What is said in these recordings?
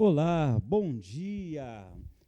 Olá, bom dia!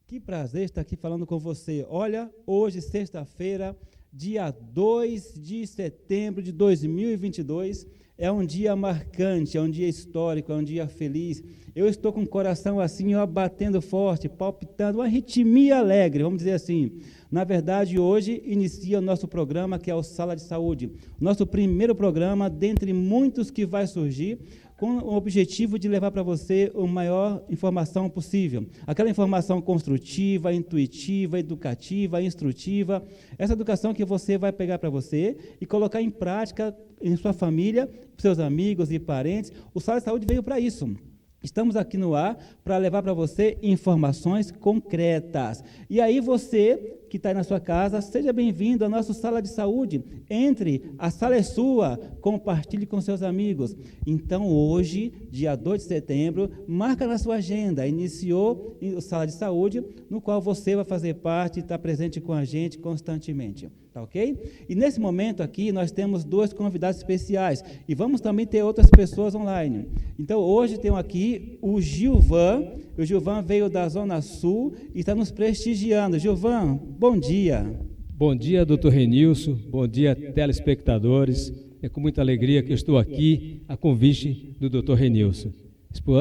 Que prazer estar aqui falando com você. Olha, hoje, sexta-feira, dia 2 de setembro de 2022, é um dia marcante, é um dia histórico, é um dia feliz. Eu estou com o coração assim, ó, batendo forte, palpitando, uma arritmia alegre, vamos dizer assim. Na verdade, hoje inicia o nosso programa, que é o Sala de Saúde. Nosso primeiro programa, dentre muitos que vai surgir, com o objetivo de levar para você a maior informação possível. Aquela informação construtiva, intuitiva, educativa, instrutiva. Essa educação que você vai pegar para você e colocar em prática em sua família, seus amigos e parentes. O Sala de Saúde veio para isso. Estamos aqui no ar para levar para você informações concretas. E aí você que está aí na sua casa, seja bem-vindo à nossa Sala de Saúde. Entre, a sala é sua, compartilhe com seus amigos. Então, hoje, dia 2 de setembro, marca na sua agenda, iniciou a Sala de Saúde, no qual você vai fazer parte e estar presente com a gente constantemente. Tá ok? E nesse momento aqui, nós temos dois convidados especiais, e vamos também ter outras pessoas online. Então, hoje tenho aqui o Gilvan veio da Zona Sul e está nos prestigiando. Gilvan, bom dia. Bom dia, doutor Renilson, bom dia, telespectadores. É com muita alegria que eu estou aqui a convite do doutor Renilson.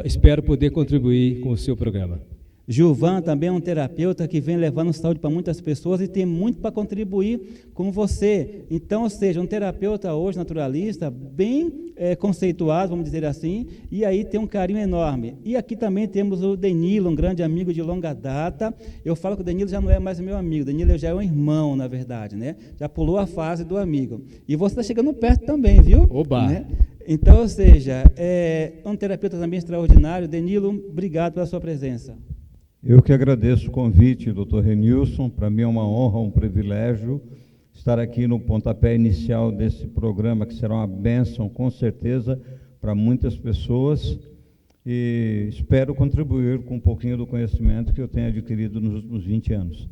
Espero poder contribuir com o seu programa. Gilvan também é um terapeuta que vem levando saúde para muitas pessoas e tem muito para contribuir com você. Então, ou seja, um terapeuta hoje naturalista, bem conceituado, vamos dizer assim, e aí tem um carinho enorme. E aqui também temos o Danilo, um grande amigo de longa data. Eu falo que o Danilo já não é mais meu amigo, o Danilo já é um irmão, na verdade, né? Já pulou a fase do amigo. E você está chegando perto também, viu? Oba! Né? Então, ou seja, é um terapeuta também extraordinário. Danilo, obrigado pela sua presença. Eu que agradeço o convite, doutor Renilson. Para mim é uma honra, um privilégio estar aqui no pontapé inicial desse programa, que será uma bênção, com certeza, para muitas pessoas, e espero contribuir com um pouquinho do conhecimento que eu tenho adquirido nos últimos 20 anos.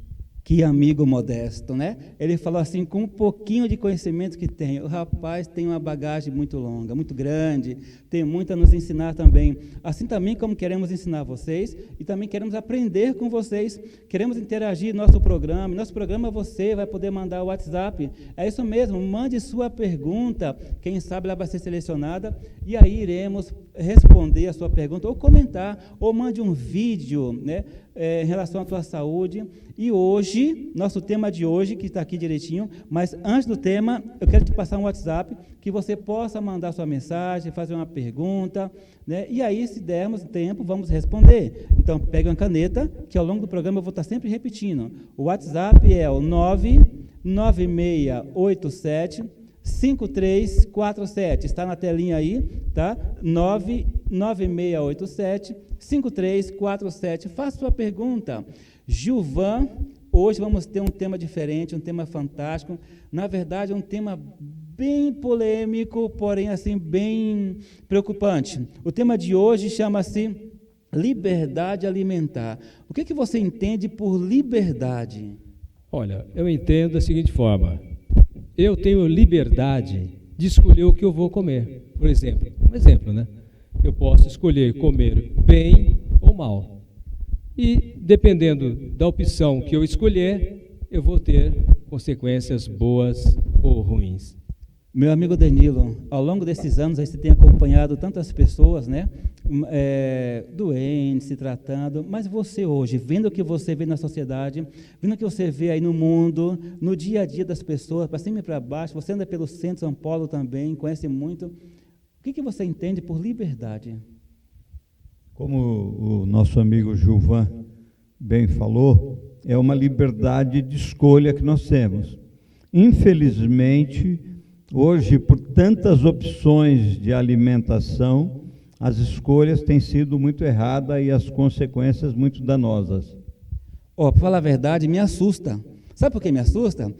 Que amigo modesto, né? Ele falou assim, com um pouquinho de conhecimento que tem. O rapaz tem uma bagagem muito longa, muito grande, tem muito a nos ensinar também. Assim também como queremos ensinar vocês e também queremos aprender com vocês, queremos interagir no nosso programa. Nosso programa você vai poder mandar o WhatsApp. É isso mesmo, mande sua pergunta, quem sabe ela vai ser selecionada e aí iremos responder a sua pergunta ou comentar, ou mande um vídeo, né? Em relação à tua saúde. E hoje, nosso tema de hoje, que está aqui direitinho, mas antes do tema, eu quero te passar um WhatsApp, que você possa mandar sua mensagem, fazer uma pergunta, né? E aí, se dermos tempo, vamos responder. Então, pegue uma caneta, que ao longo do programa eu vou estar sempre repetindo. O WhatsApp é o 99687 5347, está na telinha aí, tá? 99687 5347. Faça sua pergunta. Gilvan, hoje vamos ter um tema diferente, um tema fantástico. Na verdade, um tema bem polêmico, porém assim bem preocupante. O tema de hoje chama-se liberdade alimentar. O que você entende por liberdade? Olha, eu entendo da seguinte forma. Eu tenho liberdade de escolher o que eu vou comer. Por exemplo, né? Eu posso escolher comer bem ou mal. E, dependendo da opção que eu escolher, eu vou ter consequências boas ou ruins. Meu amigo Danilo, ao longo desses anos, você tem acompanhado tantas pessoas, né? Doentes, se tratando, mas você hoje, vendo o que você vê na sociedade, vendo o que você vê aí no mundo, no dia a dia das pessoas, para cima e para baixo, você anda pelo centro de São Paulo também, conhece muito, o que você entende por liberdade? Como o nosso amigo Gilvan bem falou, é uma liberdade de escolha que nós temos. Infelizmente, hoje, por tantas opções de alimentação, as escolhas têm sido muito erradas e as consequências muito danosas. Para falar a verdade, me assusta. Sabe por que me assusta?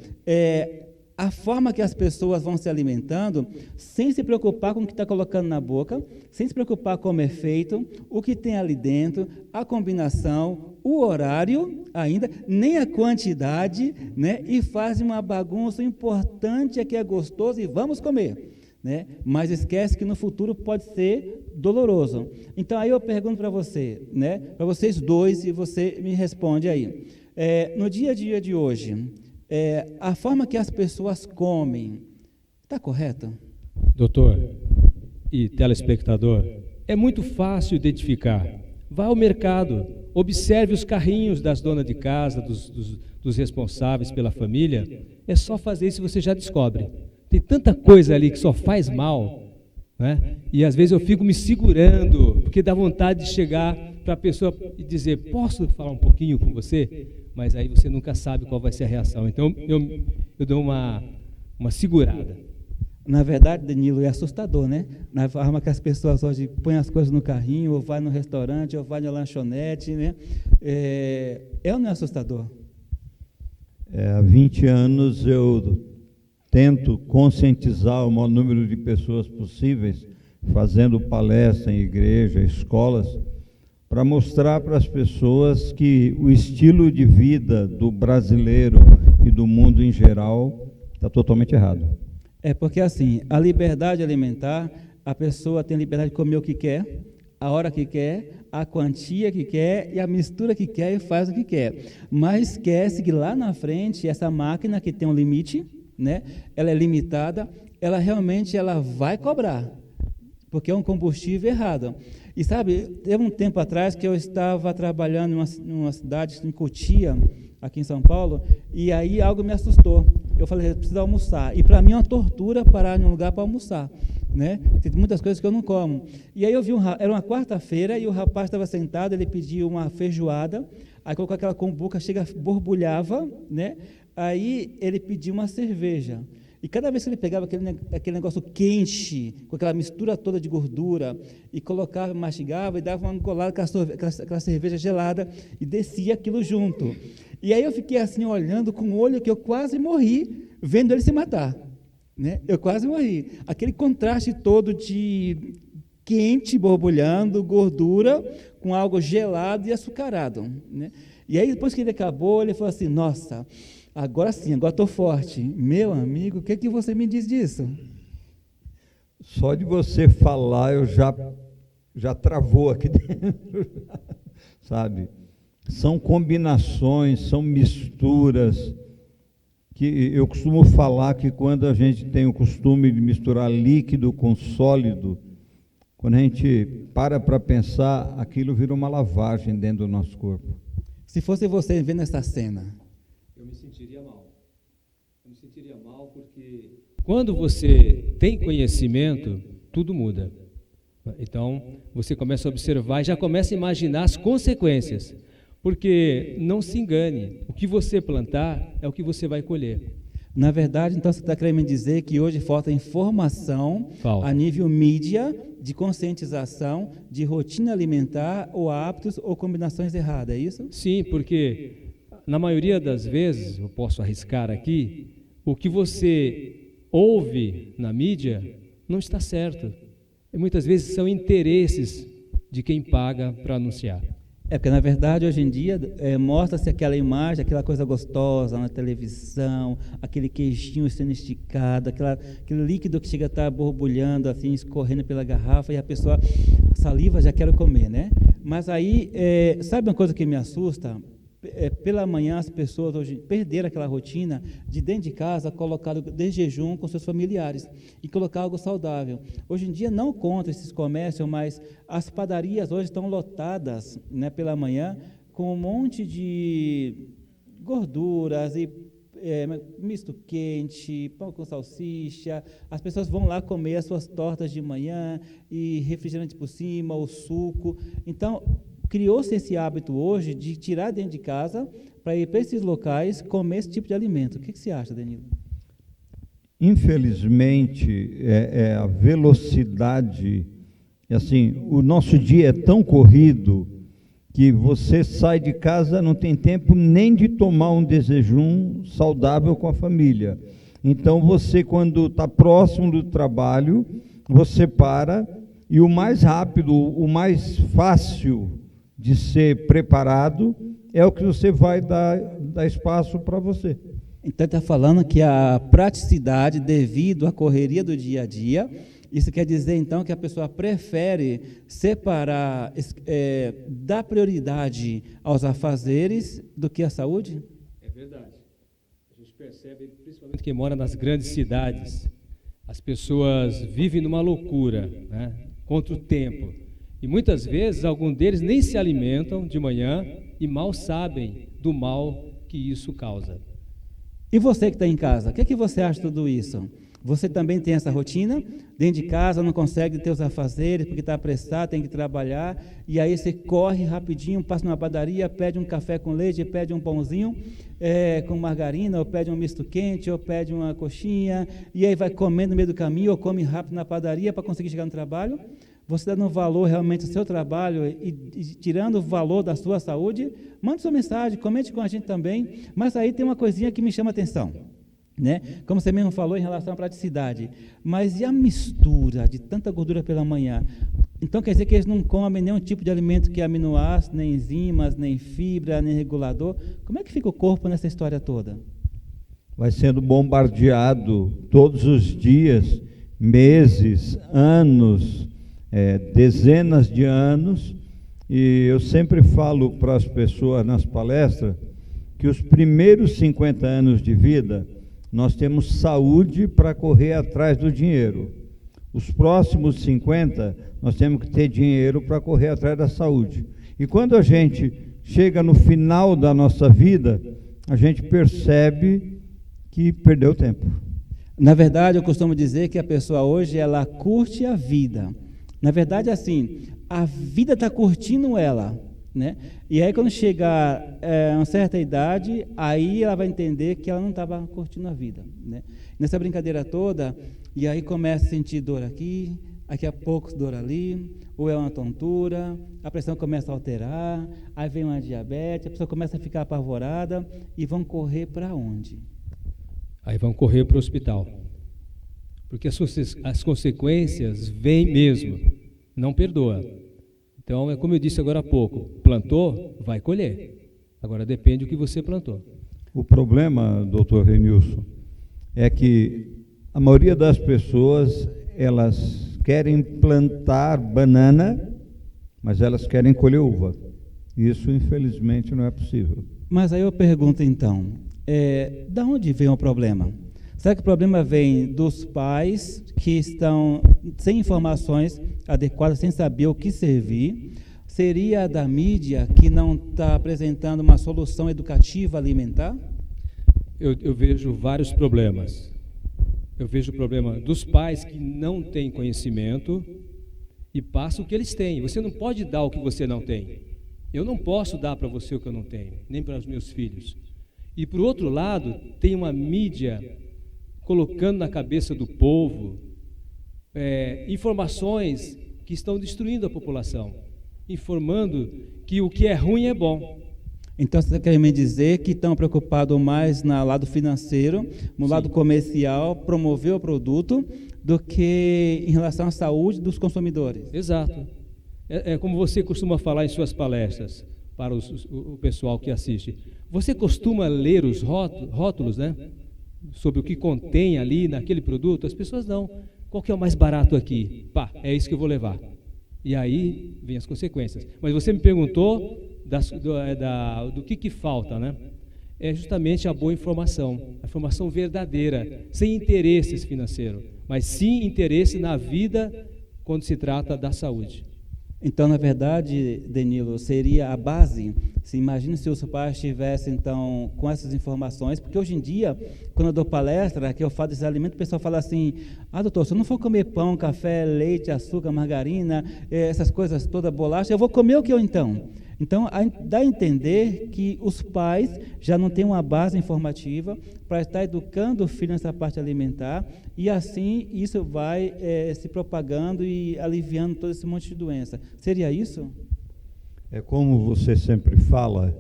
A forma que as pessoas vão se alimentando, sem se preocupar com o que está colocando na boca, sem se preocupar como é feito, o que tem ali dentro, a combinação, o horário ainda, nem a quantidade, né? E fazem uma bagunça. O importante é que é gostoso e vamos comer, né? Mas esquece que no futuro pode ser doloroso. Então, aí eu pergunto para você, né, para vocês dois, e você me responde aí. No dia a dia de hoje, a forma que as pessoas comem, está correta? Doutor e telespectador, é muito fácil identificar. Vá ao mercado, observe os carrinhos das donas de casa, dos responsáveis pela família. É só fazer isso e você já descobre. Tem tanta coisa ali que só faz mal, né? E às vezes eu fico me segurando, porque dá vontade de chegar para a pessoa e dizer, posso falar um pouquinho com você? Mas aí você nunca sabe qual vai ser a reação. Então eu dou uma segurada. Na verdade, Danilo, é assustador, né? Na forma que as pessoas hoje põem as coisas no carrinho, ou vai no restaurante, ou vai na lanchonete, né? Ou não é assustador? Há 20 anos eu tento conscientizar o maior número de pessoas possíveis, fazendo palestra em igreja, escolas, para mostrar para as pessoas que o estilo de vida do brasileiro e do mundo em geral está totalmente errado. Porque assim, a liberdade alimentar, a pessoa tem liberdade de comer o que quer, a hora que quer, a quantia que quer e a mistura que quer e faz o que quer. Mas esquece que lá na frente, essa máquina que tem um limite, né, ela é limitada, ela realmente vai cobrar, porque é um combustível errado. E sabe, teve um tempo atrás que eu estava trabalhando numa cidade, em Cotia, aqui em São Paulo, e aí algo me assustou. Eu falei, eu preciso almoçar. E para mim é uma tortura parar em um lugar para almoçar, né? Tem muitas coisas que eu não como. E aí eu vi, era uma quarta-feira, e o rapaz estava sentado, ele pediu uma feijoada, aí colocou aquela cumbuca, borbulhava, né? Aí ele pediu uma cerveja. E cada vez que ele pegava aquele negócio quente, com aquela mistura toda de gordura, e colocava, mastigava, e dava uma golada com aquela cerveja gelada, e descia aquilo junto. E aí eu fiquei assim, olhando com o olho que eu quase morri, vendo ele se matar, né? Eu quase morri. Aquele contraste todo de quente, borbulhando, gordura, com algo gelado e açucarado, né? E aí depois que ele acabou, ele falou assim, nossa, agora sim, agora estou forte. Meu amigo, o que você me diz disso? Só de você falar, eu já travou aqui dentro, sabe? São combinações, são misturas, que eu costumo falar que quando a gente tem o costume de misturar líquido com sólido, quando a gente para pensar, aquilo vira uma lavagem dentro do nosso corpo. Se fosse você vendo essa cena, eu me sentiria mal. Eu me sentiria mal porque quando você tem conhecimento, tudo muda. Então, você começa a observar e já começa a imaginar as consequências. Porque, não se engane, o que você plantar é o que você vai colher. Na verdade, então você está querendo me dizer que hoje falta informação a nível mídia, de conscientização, de rotina alimentar, ou hábitos ou combinações erradas, é isso? Sim, porque na maioria das vezes, eu posso arriscar aqui, o que você ouve na mídia não está certo. E muitas vezes são interesses de quem paga para anunciar. Porque na verdade hoje em dia mostra-se aquela imagem, aquela coisa gostosa na televisão, aquele queijinho sendo esticado, aquele líquido que chega a estar borbulhando, assim, escorrendo pela garrafa, e a pessoa, saliva, já quer comer, né? Mas aí, sabe uma coisa que me assusta? Pela manhã as pessoas hoje perderam aquela rotina de dentro de casa colocar de jejum com seus familiares e colocar algo saudável. Hoje em dia não contra esses comércios, mas as padarias hoje estão lotadas, né, pela manhã com um monte de gorduras e misto quente, pão com salsicha. As pessoas vão lá comer as suas tortas de manhã e refrigerante por cima, o suco. Então criou-se esse hábito hoje de tirar dentro de casa para ir para esses locais comer esse tipo de alimento. O que você acha, Danilo? Infelizmente, a velocidade, assim, o nosso dia é tão corrido que você sai de casa, não tem tempo nem de tomar um desjejum saudável com a família. Então, você, quando está próximo do trabalho, você para, e o mais rápido, o mais fácil de ser preparado, é o que você vai dar espaço para você. Então, está falando que a praticidade, devido à correria do dia a dia, Isso quer dizer, então, que a pessoa prefere separar, dar prioridade aos afazeres do que à saúde? É verdade. A gente percebe, principalmente quem mora nas grandes cidades, as pessoas vivem numa loucura, né, contra o tempo. E muitas vezes, alguns deles nem se alimentam de manhã e mal sabem do mal que isso causa. E você que está em casa, o que você acha de tudo isso? Você também tem essa rotina? Dentro de casa não consegue ter os afazeres porque está apressado, tem que trabalhar, e aí você corre rapidinho, passa numa padaria, pede um café com leite, pede um pãozinho com margarina, ou pede um misto quente, ou pede uma coxinha, e aí vai comendo no meio do caminho, ou come rápido na padaria para conseguir chegar no trabalho. Você dando valor realmente ao seu trabalho e tirando o valor da sua saúde, mande sua mensagem, comente com a gente também, mas aí tem uma coisinha que me chama a atenção, né? Como você mesmo falou em relação à praticidade, mas e a mistura de tanta gordura pela manhã? Então quer dizer que eles não comem nenhum tipo de alimento que é aminoácidos, nem enzimas, nem fibra, nem regulador. Como é que fica o corpo nessa história toda? Vai sendo bombardeado todos os dias, meses, anos, dezenas de anos, e eu sempre falo para as pessoas nas palestras que os primeiros 50 anos de vida nós temos saúde para correr atrás do dinheiro. Os próximos 50 nós temos que ter dinheiro para correr atrás da saúde. E quando a gente chega no final da nossa vida, a gente percebe que perdeu tempo. Na verdade, eu costumo dizer que a pessoa hoje ela curte a vida. Na verdade, assim, a vida está curtindo ela, né? E aí, quando chegar a uma certa idade, aí ela vai entender que ela não estava curtindo a vida, né? Nessa brincadeira toda, e aí começa a sentir dor aqui, daqui a pouco dor ali, ou é uma tontura, a pressão começa a alterar, aí vem uma diabetes, a pessoa começa a ficar apavorada, e vão correr para onde? Aí vão correr para o hospital. Porque as consequências vêm mesmo, não perdoa. Então, é como eu disse agora há pouco, plantou, vai colher. Agora depende do que você plantou. O problema, doutor Renilson, é que a maioria das pessoas, elas querem plantar banana, mas elas querem colher uva. Isso, infelizmente, não é possível. Mas aí eu pergunto então, da onde vem o problema? Será que o problema vem dos pais que estão sem informações adequadas, sem saber o que servir? Seria da mídia que não está apresentando uma solução educativa alimentar? Eu vejo vários problemas. Eu vejo o problema dos pais que não têm conhecimento e passam o que eles têm. Você não pode dar o que você não tem. Eu não posso dar para você o que eu não tenho, nem para os meus filhos. E, por outro lado, tem uma mídia colocando na cabeça do povo informações que estão destruindo a população, informando que o que é ruim é bom. Então, você quer me dizer que estão preocupados mais no lado financeiro, no Sim. lado comercial, promover o produto, do que em relação à saúde dos consumidores? Exato. É como você costuma falar em suas palestras, para o pessoal que assiste. Você costuma ler os rótulos, né? Sobre o que contém ali naquele produto? As pessoas não. Qual que é o mais barato aqui? Pá, é isso que eu vou levar. E aí vem as consequências. Mas você me perguntou do que falta, né? É justamente a boa informação, a informação verdadeira, sem interesses financeiros, mas sim interesse na vida quando se trata da saúde. Então, na verdade, Denilo, seria a base, se imagina se os pais estivessem, então, com essas informações, porque hoje em dia, quando eu dou palestra, que eu falo desse alimento, o pessoal fala assim, doutor, se eu não for comer pão, café, leite, açúcar, margarina, essas coisas todas, bolacha, eu vou comer o que eu então? Então, dá a entender que os pais já não têm uma base informativa para estar educando o filho nessa parte alimentar, e assim isso vai se propagando e aliviando todo esse monte de doença. Seria isso? É como você sempre fala,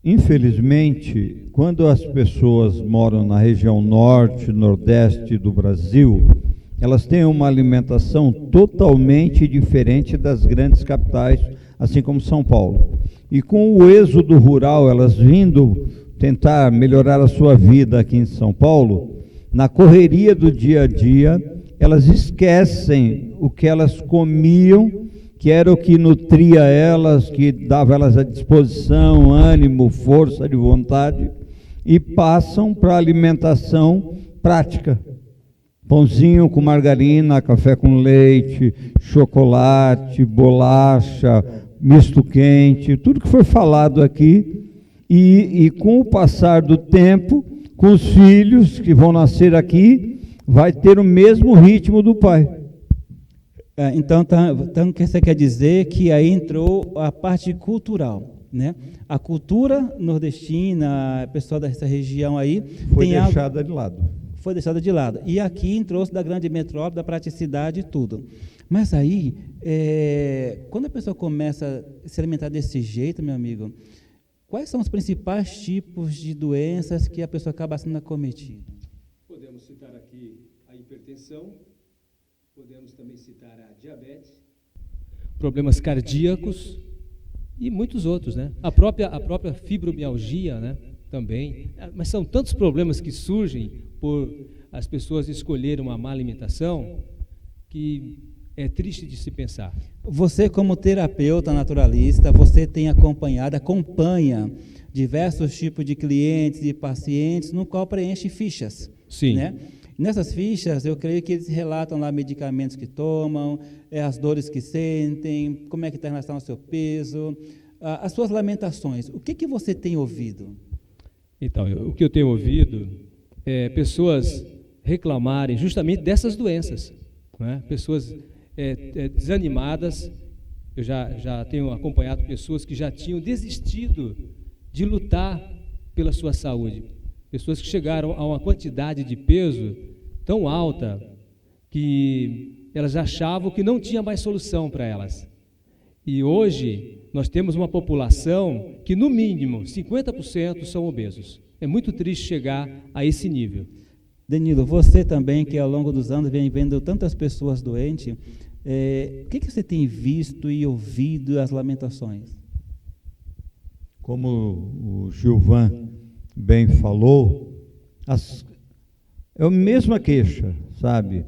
infelizmente, quando as pessoas moram na região norte, nordeste do Brasil, elas têm uma alimentação totalmente diferente das grandes capitais, assim como São Paulo. E com o êxodo rural, elas vindo tentar melhorar a sua vida aqui em São Paulo, na correria do dia a dia, elas esquecem o que elas comiam, que era o que nutria elas, que dava elas a disposição, ânimo, força de vontade, e passam para a alimentação prática. Pãozinho com margarina, café com leite, chocolate, bolacha, misto quente, tudo que foi falado aqui, e com o passar do tempo, com os filhos que vão nascer aqui, vai ter o mesmo ritmo do pai. Então, o que você quer dizer que aí entrou a parte cultural, né? A cultura nordestina, a pessoa dessa região aí... Foi deixada de lado. Foi deixada de lado. E aqui entrou-se da grande metrópole, da praticidade e tudo. Mas aí, quando a pessoa começa a se alimentar desse jeito, meu amigo, quais são os principais tipos de doenças que a pessoa acaba sendo acometida? Podemos citar aqui a hipertensão, podemos também citar a diabetes, problemas cardíacos e muitos outros, né? A própria fibromialgia, né? Também. Mas são tantos problemas que surgem por as pessoas escolherem uma má alimentação que é triste de se pensar. Você, como terapeuta naturalista, você acompanha diversos tipos de clientes e pacientes, no qual preenche fichas. Sim. Né? Nessas fichas, eu creio que eles relatam lá medicamentos que tomam, as dores que sentem, como é que está em relação ao seu peso, as suas lamentações. O que você tem ouvido? Então, o que eu tenho ouvido é pessoas reclamarem justamente dessas doenças, né? Pessoas desanimadas. Eu já tenho acompanhado pessoas que já tinham desistido de lutar pela sua saúde. Pessoas que chegaram a uma quantidade de peso tão alta que elas achavam que não tinha mais solução para elas. E hoje nós temos uma população que, no mínimo, 50% são obesos. É muito triste chegar a esse nível. Danilo, você também, que ao longo dos anos vem vendo tantas pessoas doentes, o que você tem visto e ouvido as lamentações? Como o Gilvan bem falou, é a mesma queixa, sabe?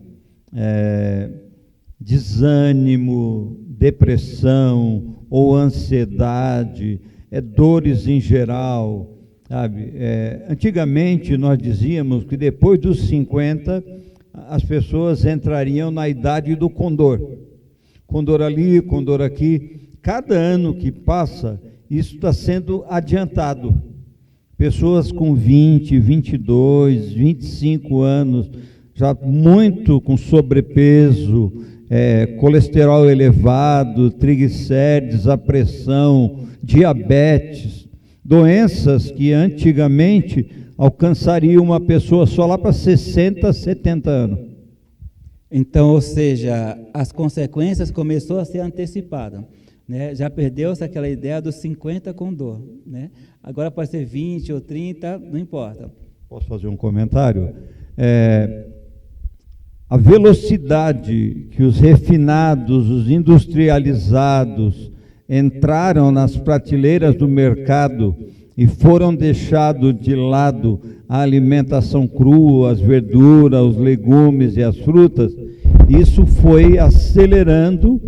Desânimo, depressão ou ansiedade, dores em geral, sabe? Antigamente nós dizíamos que depois dos 50 as pessoas entrariam na idade do condor. Condor ali, condor aqui. Cada ano que passa, isso está sendo adiantado. Pessoas com 20, 22, 25 anos, já muito com sobrepeso, colesterol elevado, triglicérides, a pressão, diabetes, doenças que antigamente alcançariam uma pessoa só lá para 60, 70 anos. Então, ou seja, as consequências começou a ser antecipada, né? Já perdeu-se aquela ideia dos 50 com dor, né? Agora pode ser 20 ou 30, não importa. Posso fazer um comentário? A velocidade que os refinados, os industrializados entraram nas prateleiras do mercado e foram deixados de lado a alimentação crua, as verduras, os legumes e as frutas, isso foi acelerando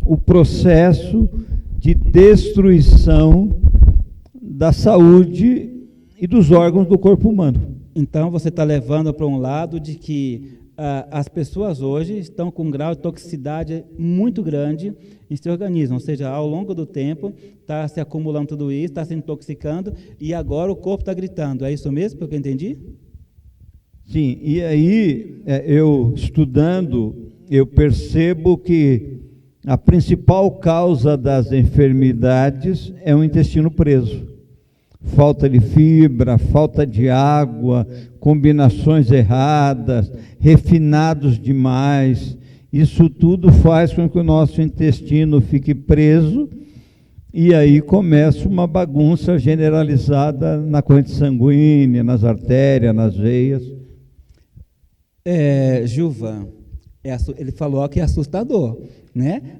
o processo de destruição da saúde e dos órgãos do corpo humano. Então, você está levando para um lado de que as pessoas hoje estão com um grau de toxicidade muito grande em seu organismo, ou seja, ao longo do tempo está se acumulando tudo isso, está se intoxicando e agora o corpo está gritando. É isso mesmo, pelo que eu entendi? Sim, e aí, eu estudando, eu percebo que a principal causa das enfermidades é o intestino preso. Falta de fibra, falta de água, combinações erradas, refinados demais. Isso tudo faz com que o nosso intestino fique preso e aí começa uma bagunça generalizada na corrente sanguínea, nas artérias, nas veias. Gilvan, Ele falou que é assustador, né?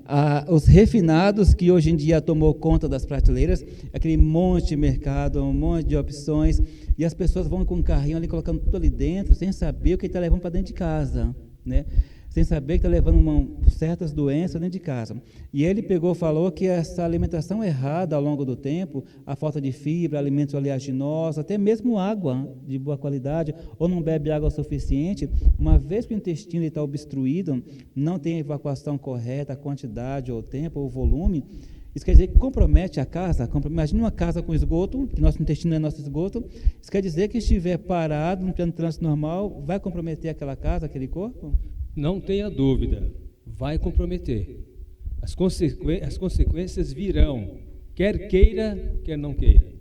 Os refinados que hoje em dia tomou conta das prateleiras, aquele monte de mercado, um monte de opções, e as pessoas vão com um carrinho ali, colocando tudo ali dentro, sem saber o que está levando para dentro de casa, né? Sem saber que está levando certas doenças dentro de casa. E ele falou que essa alimentação errada ao longo do tempo, a falta de fibra, alimentos oleaginosos, até mesmo água de boa qualidade, ou não bebe água suficiente, uma vez que o intestino está obstruído, não tem a evacuação correta, a quantidade, ou o tempo, ou o volume, isso quer dizer que compromete a casa. Imagine uma casa com esgoto, que nosso intestino é nosso esgoto, isso quer dizer que estiver parado no plano de trânsito normal, vai comprometer aquela casa, aquele corpo? Não tenha dúvida, vai comprometer. As consequências virão, quer queira, quer não queira.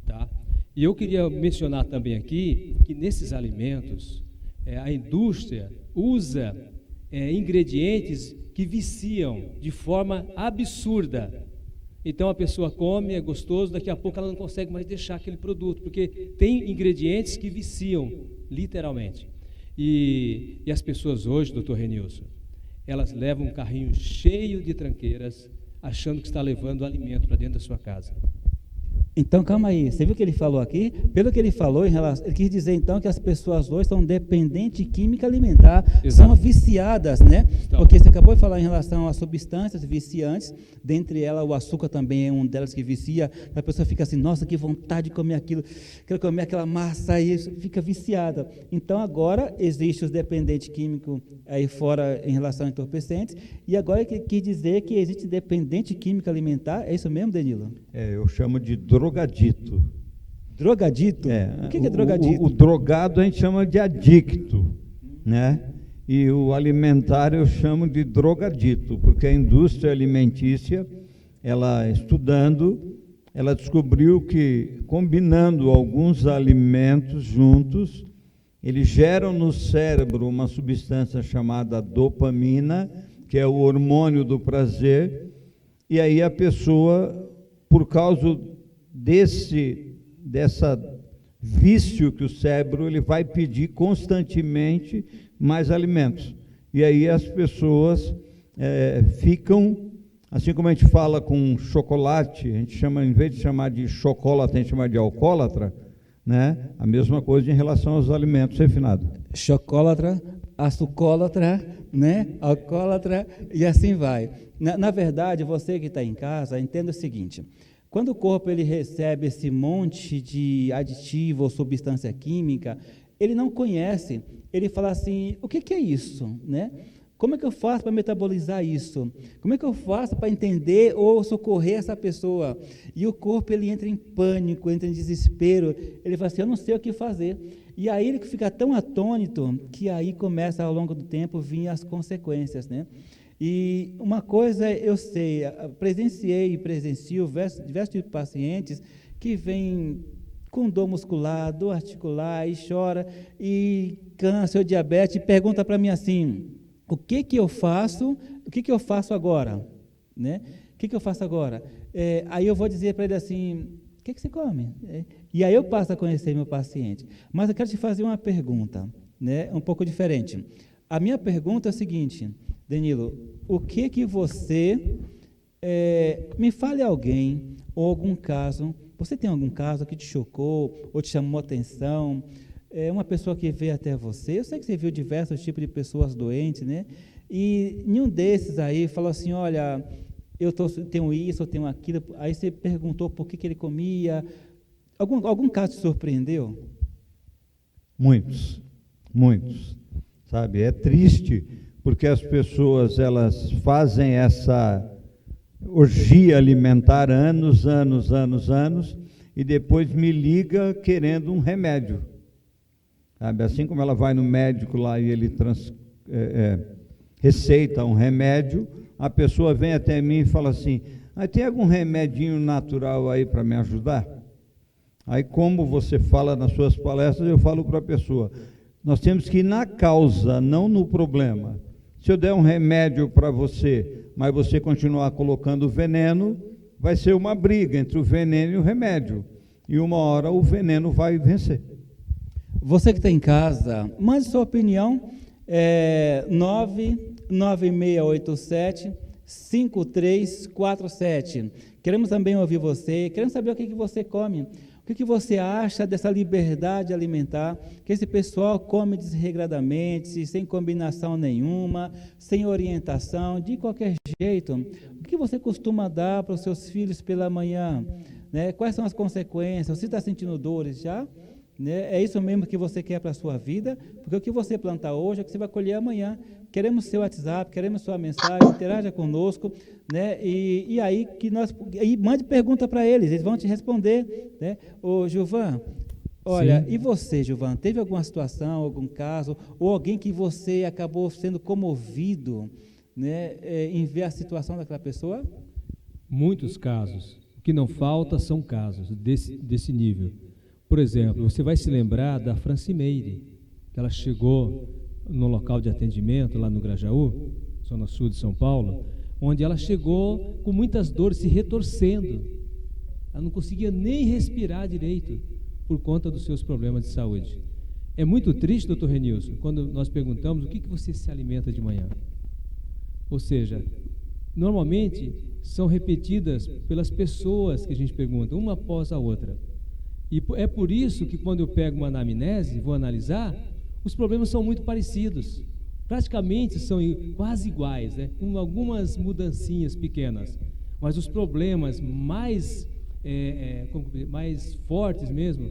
Tá? E eu queria mencionar também aqui que nesses alimentos, a indústria usa ingredientes que viciam de forma absurda. Então a pessoa come, é gostoso, daqui a pouco ela não consegue mais deixar aquele produto, porque tem ingredientes que viciam, literalmente. E as pessoas hoje, doutor Renilson, elas levam um carrinho cheio de tranqueiras, achando que está levando alimento para dentro da sua casa. Então, calma aí, você viu o que ele falou aqui? Pelo que ele falou, ele quis dizer então que as pessoas hoje são dependentes de química alimentar, Exato. são viciadas, né? Então. Porque você acabou de falar em relação às substâncias viciantes, dentre elas o açúcar também é uma delas que vicia, a pessoa fica assim, nossa, que vontade de comer aquilo, quero comer aquela massa, e fica viciada. Então, agora existe os dependentes químicos aí fora em relação a entorpecentes, e agora ele quis dizer que existe dependente química alimentar, é isso mesmo, Danilo? Eu chamo de drogadito. Drogadito? O que é drogadito? O drogado a gente chama de adicto, né? E o alimentar eu chamo de drogadito, porque a indústria alimentícia, ela estudando, ela descobriu que combinando alguns alimentos juntos, eles geram no cérebro uma substância chamada dopamina, que é o hormônio do prazer, e aí a pessoa, por causa dessa vício que o cérebro, ele vai pedir constantemente mais alimentos. E aí as pessoas ficam, assim como a gente fala com chocolate, a gente chama, em vez de chamar de chocolate, a gente chama de alcoólatra, né? A mesma coisa em relação aos alimentos refinados. Chocólatra, açucólatra, né? Alcoólatra, e assim vai. Na verdade, você que está em casa, entenda o seguinte: quando o corpo ele recebe esse monte de aditivo ou substância química, ele não conhece, ele fala assim, o que é isso, né? Como é que eu faço para metabolizar isso? Como é que eu faço para entender ou socorrer essa pessoa? E o corpo ele entra em pânico, entra em desespero, ele fala assim, eu não sei o que fazer. E aí ele fica tão atônito que aí começa ao longo do tempo vir as consequências, né? E uma coisa eu sei, presenciei e presencio diversos tipos de pacientes que vêm com dor muscular, dor articular, e chora, e câncer, ou diabetes, e pergunta para mim assim, o que eu faço agora? Né? O que eu faço agora? Aí eu vou dizer para ele assim, o que você come? E aí eu passo a conhecer meu paciente. Mas eu quero te fazer uma pergunta, né, um pouco diferente. A minha pergunta é a seguinte, Danilo, o que você, me fale alguém, ou algum caso, você tem algum caso que te chocou, ou te chamou a atenção, uma pessoa que veio até você, eu sei que você viu diversos tipos de pessoas doentes, né? E nenhum desses aí falou assim, olha, tenho isso, eu tenho aquilo, aí você perguntou por que ele comia, algum caso te surpreendeu? Muitos, sabe, é triste, porque as pessoas, elas fazem essa orgia alimentar anos, e depois me liga querendo um remédio. Sabe? Assim como ela vai no médico lá e ele receita um remédio, a pessoa vem até mim e fala assim, tem algum remedinho natural aí para me ajudar? Aí, como você fala nas suas palestras, eu falo para a pessoa, nós temos que ir na causa, não no problema. Se eu der um remédio para você, mas você continuar colocando veneno, vai ser uma briga entre o veneno e o remédio. E uma hora o veneno vai vencer. Você que está em casa, mande sua opinião 99687-5347. Queremos também ouvir você, queremos saber o que você come, o que você acha dessa liberdade alimentar, que esse pessoal come desregradamente, sem combinação nenhuma, sem orientação, de qualquer jeito. O que você costuma dar para os seus filhos pela manhã? Né? Quais são as consequências? Você está sentindo dores já? Né? É isso mesmo que você quer para a sua vida? Porque o que você plantar hoje é o que você vai colher amanhã. Queremos seu WhatsApp, queremos sua mensagem, interaja conosco, né? E aí que mande pergunta para eles vão te responder, né? Ô Gilvan, olha, sim. E você, Gilvan, teve alguma situação, algum caso, ou alguém que você acabou sendo comovido, né, em ver a situação daquela pessoa? Muitos casos. O que não falta são casos desse nível. Por exemplo, você vai se lembrar da Francimeire, que ela chegou no local de atendimento, lá no Grajaú, zona sul de São Paulo, onde ela chegou com muitas dores, se retorcendo. Ela não conseguia nem respirar direito por conta dos seus problemas de saúde. É muito triste, doutor Renilson, quando nós perguntamos o que você se alimenta de manhã. Ou seja, normalmente são repetidas pelas pessoas que a gente pergunta, uma após a outra. E é por isso que quando eu pego uma anamnese, vou analisar, os problemas são muito parecidos. Praticamente são quase iguais, né? Com algumas mudancinhas pequenas. Mas os problemas mais fortes mesmo,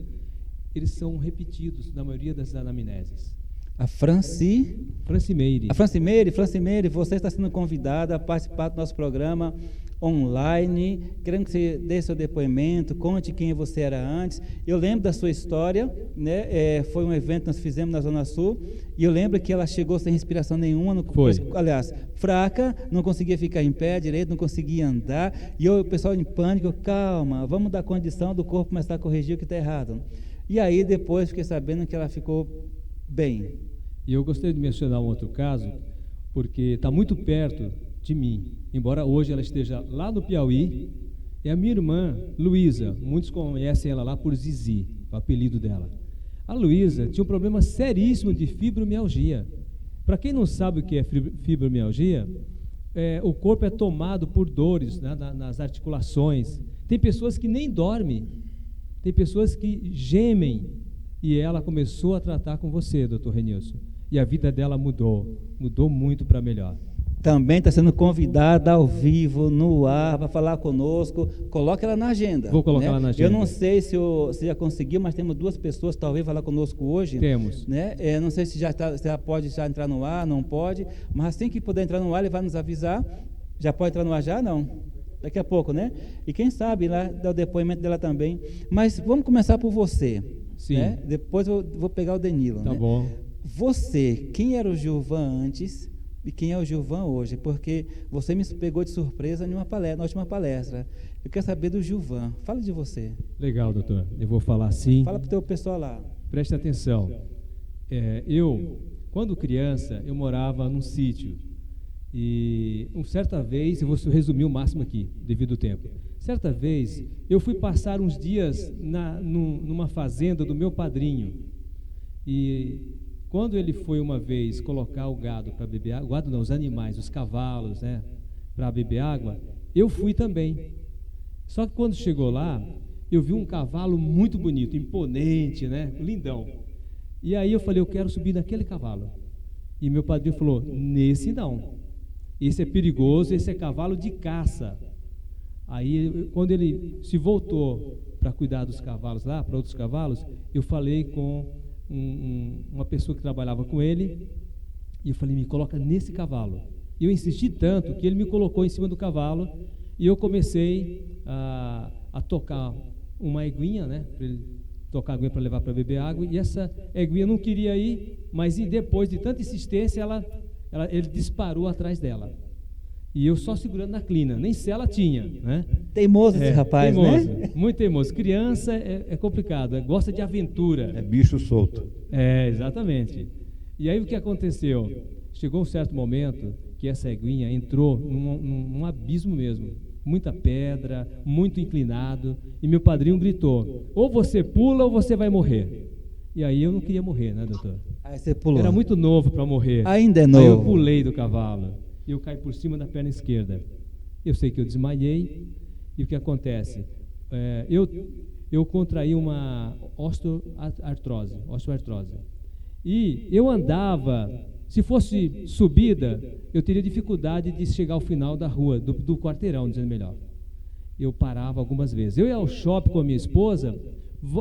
eles são repetidos na maioria das anamneses. A Francimeire. A Francimeire, você está sendo convidada a participar do nosso programa online. Queremos que você dê seu depoimento, conte quem você era antes. Eu lembro da sua história, né? Foi um evento que nós fizemos na Zona Sul, e eu lembro que ela chegou sem respiração nenhuma, aliás, fraca, não conseguia ficar em pé direito, não conseguia andar, e o pessoal em pânico, calma, vamos dar condição do corpo começar a corrigir o que está errado. E aí depois fiquei sabendo que ela ficou bem. E eu gostaria de mencionar um outro caso, porque está muito perto de mim, embora hoje ela esteja lá no Piauí. É a minha irmã, Luísa, muitos conhecem ela lá por Zizi, o apelido dela. A Luísa tinha um problema seríssimo de fibromialgia. Para quem não sabe o que é fibromialgia, o corpo é tomado por dores, né, nas articulações. Tem pessoas que nem dormem, tem pessoas que gemem, e ela começou a tratar com você, doutor Renilson, e a vida dela mudou muito para melhor. Também está sendo convidada ao vivo, no ar, para falar conosco. Coloque ela na agenda. Vou colocar ela na agenda. Eu não sei se já conseguiu, mas temos 2 pessoas talvez falar conosco hoje. Temos. Né? Não sei se se ela pode já entrar no ar, não pode, mas assim que puder entrar no ar, ele vai nos avisar. Já pode entrar no ar já? Não. Daqui a pouco, né? E quem sabe lá dá o depoimento dela também. Mas vamos começar por você. Sim. Né? Depois eu vou pegar o Danilo. Tá, né? Bom. Você, quem era o Gilvan antes e quem é o Gilvan hoje? Porque você me pegou de surpresa na última palestra. Eu quero saber do Gilvan. Fala de você. Legal, doutor. Eu vou falar sim. Fala para o teu pessoal lá. Preste atenção. Quando criança, eu morava num sítio. E certa vez, eu vou resumir o máximo aqui, devido ao tempo. Certa vez, eu fui passar uns dias numa fazenda do meu padrinho. E quando ele foi uma vez colocar o gado para beber água, o gado não, os animais, os cavalos, né, para beber água, eu fui também. Só que quando chegou lá, eu vi um cavalo muito bonito, imponente, né, lindão. E aí eu falei, eu quero subir naquele cavalo. E meu padrinho falou, nesse não. Esse é perigoso, esse é cavalo de caça. Aí, quando ele se voltou para cuidar dos cavalos lá, para outros cavalos, eu falei com uma pessoa que trabalhava com ele, e eu falei, me coloca nesse cavalo. E eu insisti tanto que ele me colocou em cima do cavalo, e eu comecei a tocar uma eguinha, né, para ele tocar a aguinha para levar para beber água, e essa eguinha não queria ir, mas depois de tanta insistência, ele disparou atrás dela. E eu só segurando na crina, nem se ela tinha, né? Teimoso esse rapaz, teimoso, né? Muito teimoso. Criança é complicado, gosta de aventura. É bicho solto. Exatamente. E aí o que aconteceu? Chegou um certo momento que essa eguinha entrou num abismo mesmo. Muita pedra, muito inclinado, e meu padrinho gritou, ou você pula ou você vai morrer. E aí eu não queria morrer, né, doutor? Aí você pulou. Era muito novo para morrer. Ainda é Aí novo. eu pulei do cavalo e eu caí por cima da perna esquerda. Eu sei que eu desmaiei e o que acontece? Eu contraí uma osteoartrose. E eu andava, se fosse subida, eu teria dificuldade de chegar ao final da rua, do quarteirão, dizendo melhor. Eu parava algumas vezes. Eu ia ao shopping com a minha esposa,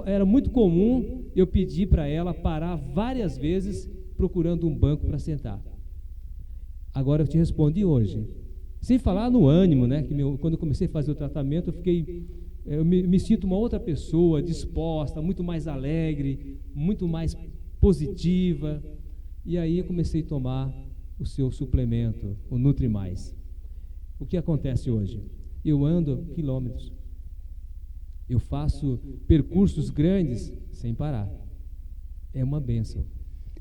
era muito comum eu pedir para ela parar várias vezes procurando um banco para sentar. Agora eu te respondi hoje. Sem falar no ânimo, né? Que quando eu comecei a fazer o tratamento, eu me sinto uma outra pessoa, disposta, muito mais alegre, muito mais positiva. E aí eu comecei a tomar o seu suplemento, o Nutri Mais. O que acontece hoje? Eu ando quilômetros. Eu faço percursos grandes sem parar. É uma bênção.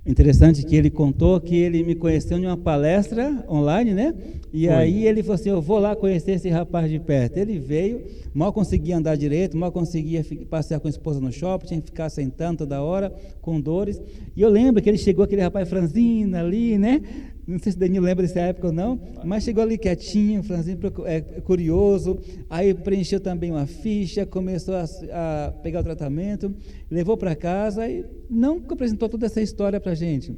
Interessante que ele contou que ele me conheceu em uma palestra online, né? E aí ele falou assim, eu vou lá conhecer esse rapaz de perto. Ele veio, mal conseguia andar direito, mal conseguia passear com a esposa no shopping, tinha que ficar sentando toda hora, com dores. E eu lembro que ele chegou, aquele rapaz franzino ali, né? Não sei se o Danilo lembra dessa época ou não, mas chegou ali quietinho, franzino, curioso. Aí preencheu também uma ficha, começou a pegar o tratamento, levou para casa e não apresentou toda essa história para a gente.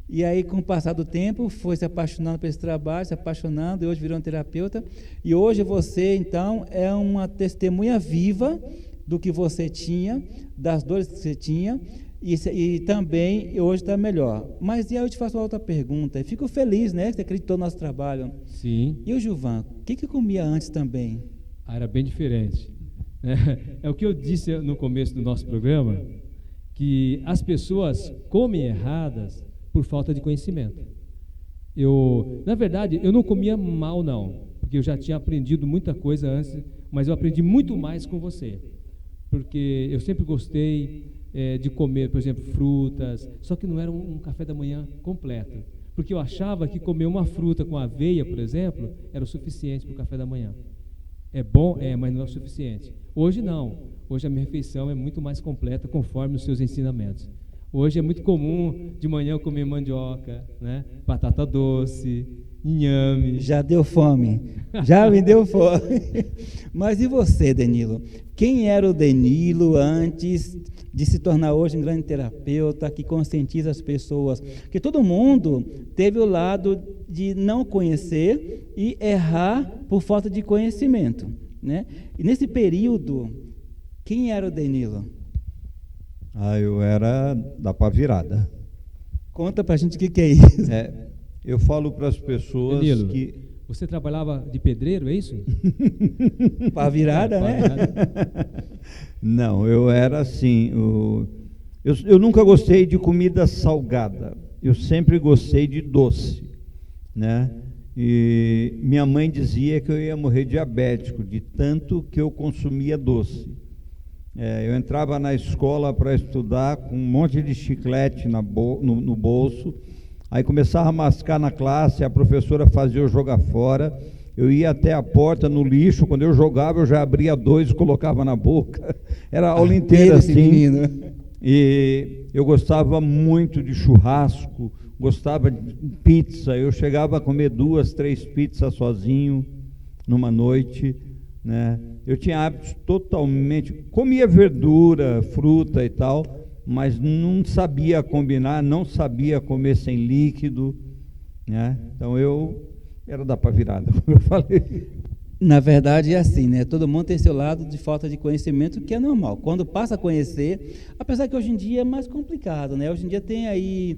E aí, com o passar do tempo, foi se apaixonando por esse trabalho, se apaixonando, e hoje virou um terapeuta. E hoje você, então, é uma testemunha viva do que você tinha, das dores que você tinha, e também hoje está melhor. Mas e aí eu te faço uma outra pergunta. Eu fico feliz, né, que você acreditou no nosso trabalho. Sim. E o Gilvan, o que comia antes também? Era bem diferente. É o que eu disse no começo do nosso programa, que as pessoas comem erradas por falta de conhecimento. Na verdade, eu não comia mal, não, porque eu já tinha aprendido muita coisa antes, mas eu aprendi muito mais com você, porque eu sempre gostei de comer, por exemplo, frutas, só que não era um café da manhã completo, porque eu achava que comer uma fruta com aveia, por exemplo, era o suficiente para o café da manhã. É bom? Mas não é o suficiente. Hoje não. Hoje a minha refeição é muito mais completa conforme os seus ensinamentos. Hoje é muito comum de manhã eu comer mandioca, né? Batata doce, inhame. Já deu fome. Já me deu fome. Mas e você, Danilo? Quem era o Danilo antes de se tornar hoje um grande terapeuta que conscientiza as pessoas? Porque todo mundo teve o lado de não conhecer e errar por falta de conhecimento, né? E nesse período, quem era o Danilo? Eu era da pá virada. Conta pra gente o que é isso. Eu falo para as pessoas Danilo, que... Você trabalhava de pedreiro, é isso? Pá virada, né? Não, eu era assim, eu nunca gostei de comida salgada, eu sempre gostei de doce, né? E minha mãe dizia que eu ia morrer diabético, de tanto que eu consumia doce. Eu entrava na escola para estudar com um monte de chiclete no bolso, aí começava a mascar na classe, a professora fazia eu jogar fora, eu ia até a porta no lixo, quando eu jogava eu já abria 2 e colocava na boca, era a aula inteira assim. E eu gostava muito de churrasco, gostava de pizza, eu chegava a comer 2, 3 pizzas sozinho numa noite, né? Eu tinha hábitos totalmente, comia verdura, fruta e tal, mas não sabia combinar, não sabia comer sem líquido, né? Então eu era da pá virada, como eu falei. Na verdade é assim, né? Todo mundo tem seu lado de falta de conhecimento, que é normal. Quando passa a conhecer, apesar que hoje em dia é mais complicado, né? Hoje em dia tem aí,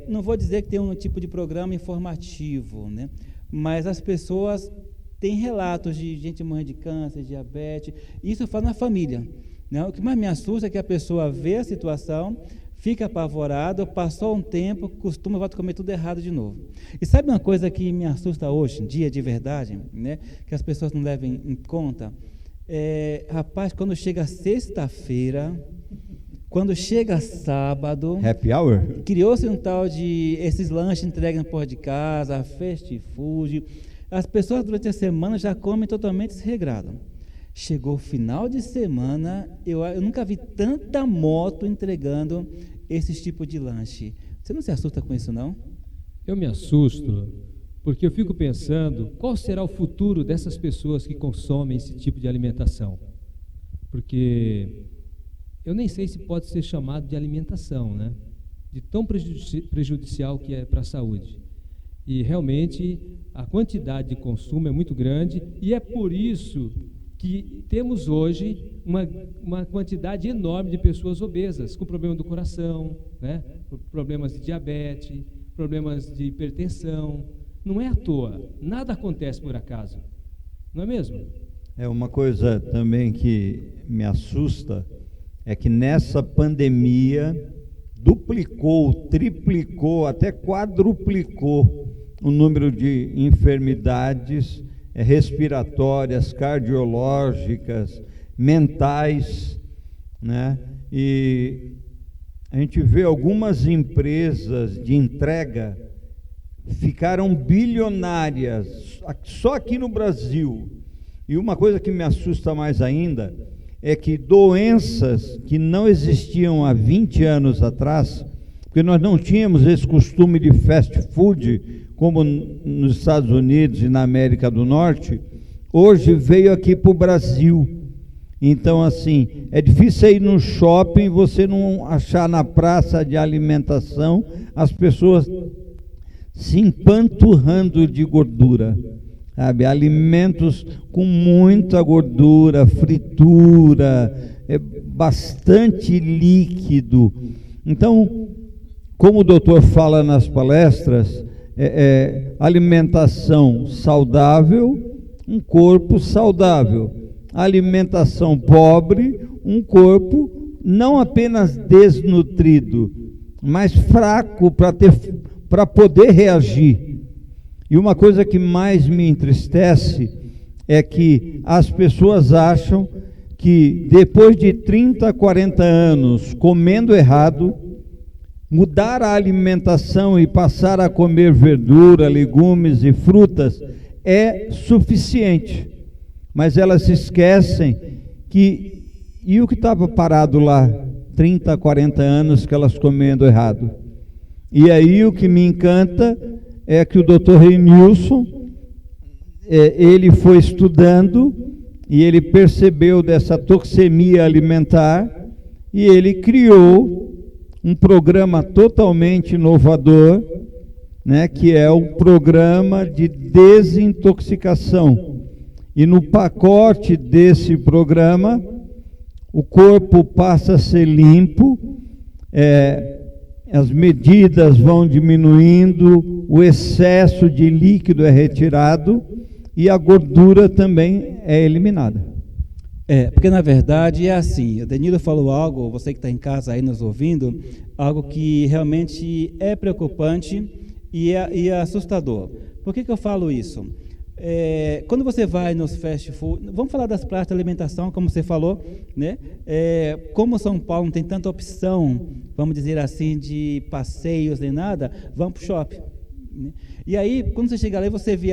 não vou dizer que tem um tipo de programa informativo, né? Mas as pessoas têm relatos de gente morrendo de câncer, diabetes, isso faz na família, né? O que mais me assusta é que a pessoa vê a situação, fica apavorado, passou um tempo, volta a comer tudo errado de novo. E sabe uma coisa que me assusta hoje em dia, de verdade, né, que as pessoas não levem em conta? Rapaz, quando chega sexta-feira, quando chega sábado... Happy hour? Criou-se um tal de... esses lanches entregues na porta de casa, fast food. As pessoas durante a semana já comem totalmente desregrado. Chegou o final de semana, eu nunca vi tanta moto entregando esse tipo de lanche. Você não se assusta com isso, não? Eu me assusto, porque eu fico pensando qual será o futuro dessas pessoas que consomem esse tipo de alimentação. Porque eu nem sei se pode ser chamado de alimentação, né? De tão prejudicial que é para a saúde. E realmente a quantidade de consumo é muito grande, e é por isso que temos hoje uma quantidade enorme de pessoas obesas, com problema do coração, né? Problemas de diabetes, problemas de hipertensão. Não é à toa, nada acontece por acaso, não é mesmo? É uma coisa também que me assusta, é que nessa pandemia duplicou, triplicou, até quadruplicou o número de enfermidades respiratórias, cardiológicas, mentais, né? E a gente vê algumas empresas de entrega ficaram bilionárias, só aqui no Brasil. E uma coisa que me assusta mais ainda é que doenças que não existiam há 20 anos atrás, porque nós não tínhamos esse costume de fast food, como nos Estados Unidos e na América do Norte, hoje veio aqui para o Brasil. Então, assim, é difícil ir no shopping e você não achar na praça de alimentação as pessoas se empanturrando de gordura, sabe? Alimentos com muita gordura, fritura, bastante líquido. Então, como o doutor fala nas palestras, alimentação saudável, um corpo saudável. Alimentação pobre, um corpo não apenas desnutrido, mas fraco para poder reagir. E uma coisa que mais me entristece é que as pessoas acham que depois de 30, 40 anos comendo errado, mudar a alimentação e passar a comer verdura, legumes e frutas é suficiente. Mas elas se esquecem que, e o que estava parado lá 30, 40 anos que elas comendo errado? E aí o que me encanta é que o Dr. Renilson, ele foi estudando e ele percebeu dessa toxemia alimentar e ele criou um programa totalmente inovador, né, que é o programa de desintoxicação. E no pacote desse programa, o corpo passa a ser limpo, as medidas vão diminuindo, o excesso de líquido é retirado e a gordura também é eliminada. Porque na verdade é assim, o Denildo falou algo, você que está em casa aí nos ouvindo, algo que realmente é preocupante e é assustador. Por que eu falo isso? Quando você vai nos fast food, vamos falar das praças de alimentação, como você falou, né? Como São Paulo não tem tanta opção, vamos dizer assim, de passeios nem nada, vamos para o shopping, né? E aí, quando você chega lá, você vê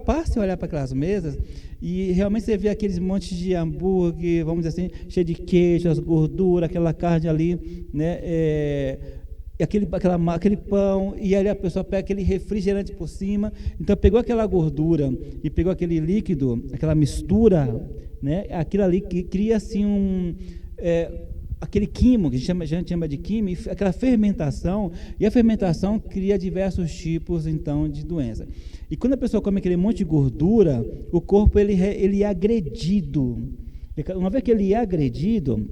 passe a olhar para aquelas mesas e realmente você vê aqueles montes de hambúrguer, vamos dizer assim, cheio de queijo, as gorduras, aquela carne ali, né? Aquele pão, e aí a pessoa pega aquele refrigerante por cima. Então pegou aquela gordura e pegou aquele líquido, aquela mistura, né? Aquilo ali que cria assim aquele quimo, que a gente chama de quimo, aquela fermentação, e a fermentação cria diversos tipos então de doença. E quando a pessoa come aquele monte de gordura, o corpo ele é agredido. Uma vez que ele é agredido,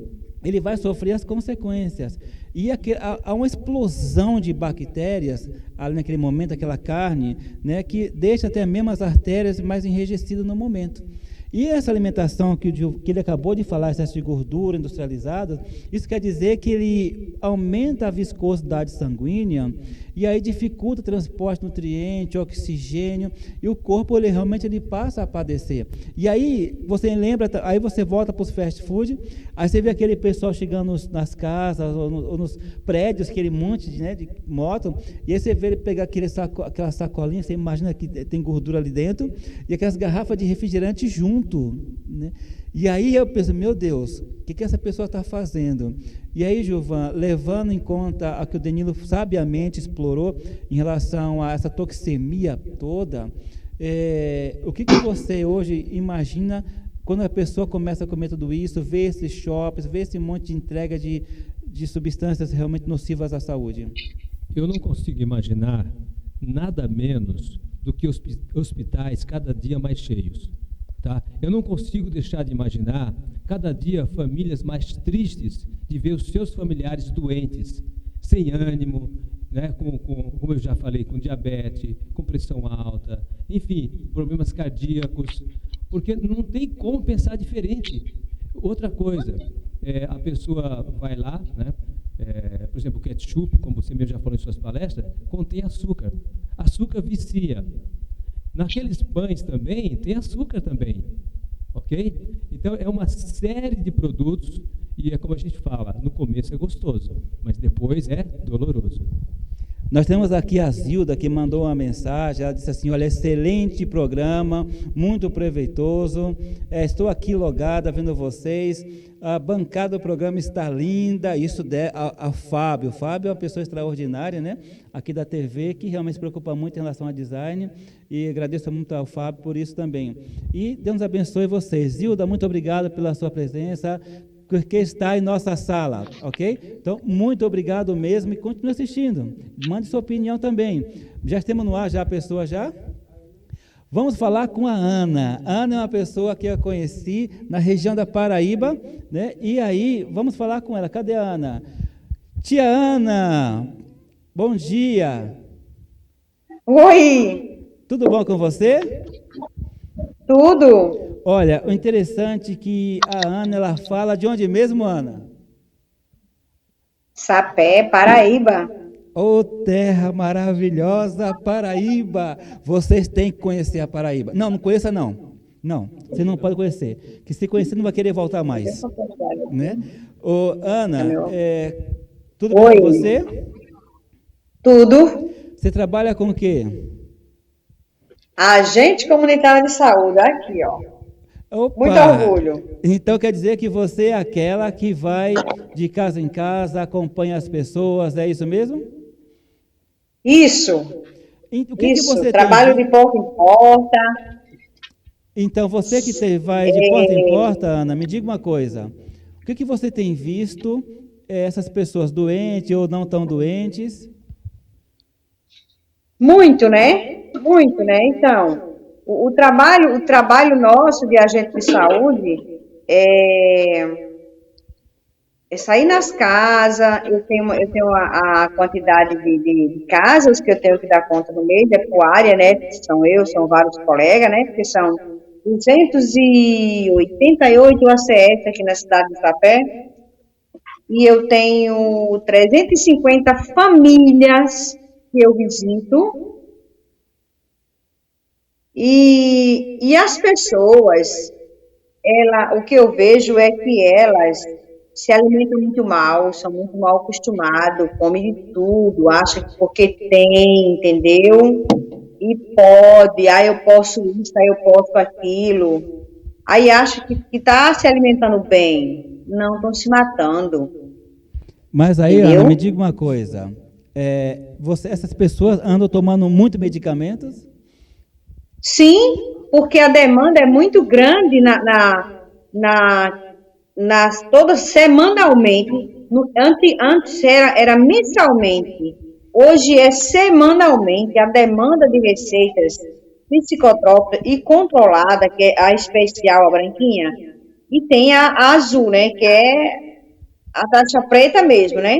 ele vai sofrer as consequências. E há uma explosão de bactérias ali naquele momento, aquela carne, né, que deixa até mesmo as artérias mais enrijecidas no momento. E essa alimentação que ele acabou de falar, excesso de gordura industrializada, isso quer dizer que ele aumenta a viscosidade sanguínea e aí dificulta o transporte de nutriente, oxigênio, e o corpo realmente passa a padecer. E aí você lembra, aí você volta para os fast food, aí você vê aquele pessoal chegando nas casas ou nos prédios, aquele monte de moto, e aí você vê ele pegar aquela sacolinha, você imagina que tem gordura ali dentro, e aquelas garrafas de refrigerante junto, junto, né? E aí eu penso, meu Deus, o que essa pessoa está fazendo? E aí, Gilvan, levando em conta o que o Danilo sabiamente explorou em relação a essa toxemia toda, o que você hoje imagina quando a pessoa começa a comer tudo isso, vê esses shoppings, vê esse monte de entrega de substâncias realmente nocivas à saúde? Eu não consigo imaginar nada menos do que hospitais cada dia mais cheios. Tá? Eu não consigo deixar de imaginar, cada dia, famílias mais tristes de ver os seus familiares doentes, sem ânimo, né? Como eu já falei, com diabetes, com pressão alta, enfim, problemas cardíacos, porque não tem como pensar diferente. Outra coisa, a pessoa vai lá, né? Por exemplo, o ketchup, como você mesmo já falou em suas palestras, contém açúcar. Açúcar vicia. Naqueles pães também tem açúcar também, ok? Então é uma série de produtos e é como a gente fala, no começo é gostoso, mas depois é doloroso. Nós temos aqui a Zilda, que mandou uma mensagem, ela disse assim, olha, excelente programa, muito proveitoso, estou aqui logada vendo vocês, a bancada do programa está linda, isso a Fábio. O Fábio é uma pessoa extraordinária, né? Aqui da TV, que realmente se preocupa muito em relação a design, e agradeço muito ao Fábio por isso também. E Deus abençoe vocês. Zilda, muito obrigado pela sua presença, porque está em nossa sala, ok? Então, muito obrigado mesmo e continue assistindo. Mande sua opinião também. Já temos no ar já a pessoa já? Vamos falar com a Ana. A Ana é uma pessoa que eu conheci na região da Paraíba, né? E aí, vamos falar com ela. Cadê a Ana? Tia Ana, bom dia. Oi. Tudo bom com você? Tudo. Olha, o interessante é que a Ana, ela fala de onde mesmo, Ana? Sapé, Paraíba. Ô, terra maravilhosa, Paraíba! Vocês têm que conhecer a Paraíba. Não conheça não. Não, você não pode conhecer. Que se conhecer, não vai querer voltar mais. Né? Ô, Ana, tudo bem com você? Tudo. Você trabalha com o quê? Agente comunitário de saúde, aqui, ó. Opa. Muito orgulho. Então quer dizer que você é aquela que vai de casa em casa, acompanha as pessoas, é isso mesmo? Isso. O que isso, que você trabalho tem? de porta em porta. Então você que vai de porta em porta, Ana, me diga uma coisa. O que que você tem visto essas pessoas doentes ou não tão doentes? Muito, né? Muito, né? Então, o trabalho nosso de agente de saúde é sair nas casas. Eu tenho a quantidade de casas que eu tenho que dar conta no mês, pecuária, né? São vários colegas, né? Porque são 288 ACS aqui na cidade de Sapé. E eu tenho 350 famílias que eu visito. E as pessoas, o que eu vejo é que elas se alimentam muito mal, são muito mal acostumados, comem de tudo, acham que porque tem, entendeu? E pode, aí eu posso isso, aí eu posso aquilo. Aí acham que está se alimentando bem. Não, estão se matando. Mas aí, entendeu? Ana, me diga uma coisa. Essas pessoas andam tomando muito medicamentos? Sim, porque a demanda é muito grande toda semanalmente. Antes era mensalmente, hoje é semanalmente. A demanda de receitas psicotrópicas e controlada, que é a especial, a branquinha, e tem a azul, né, que é a taxa preta mesmo, né?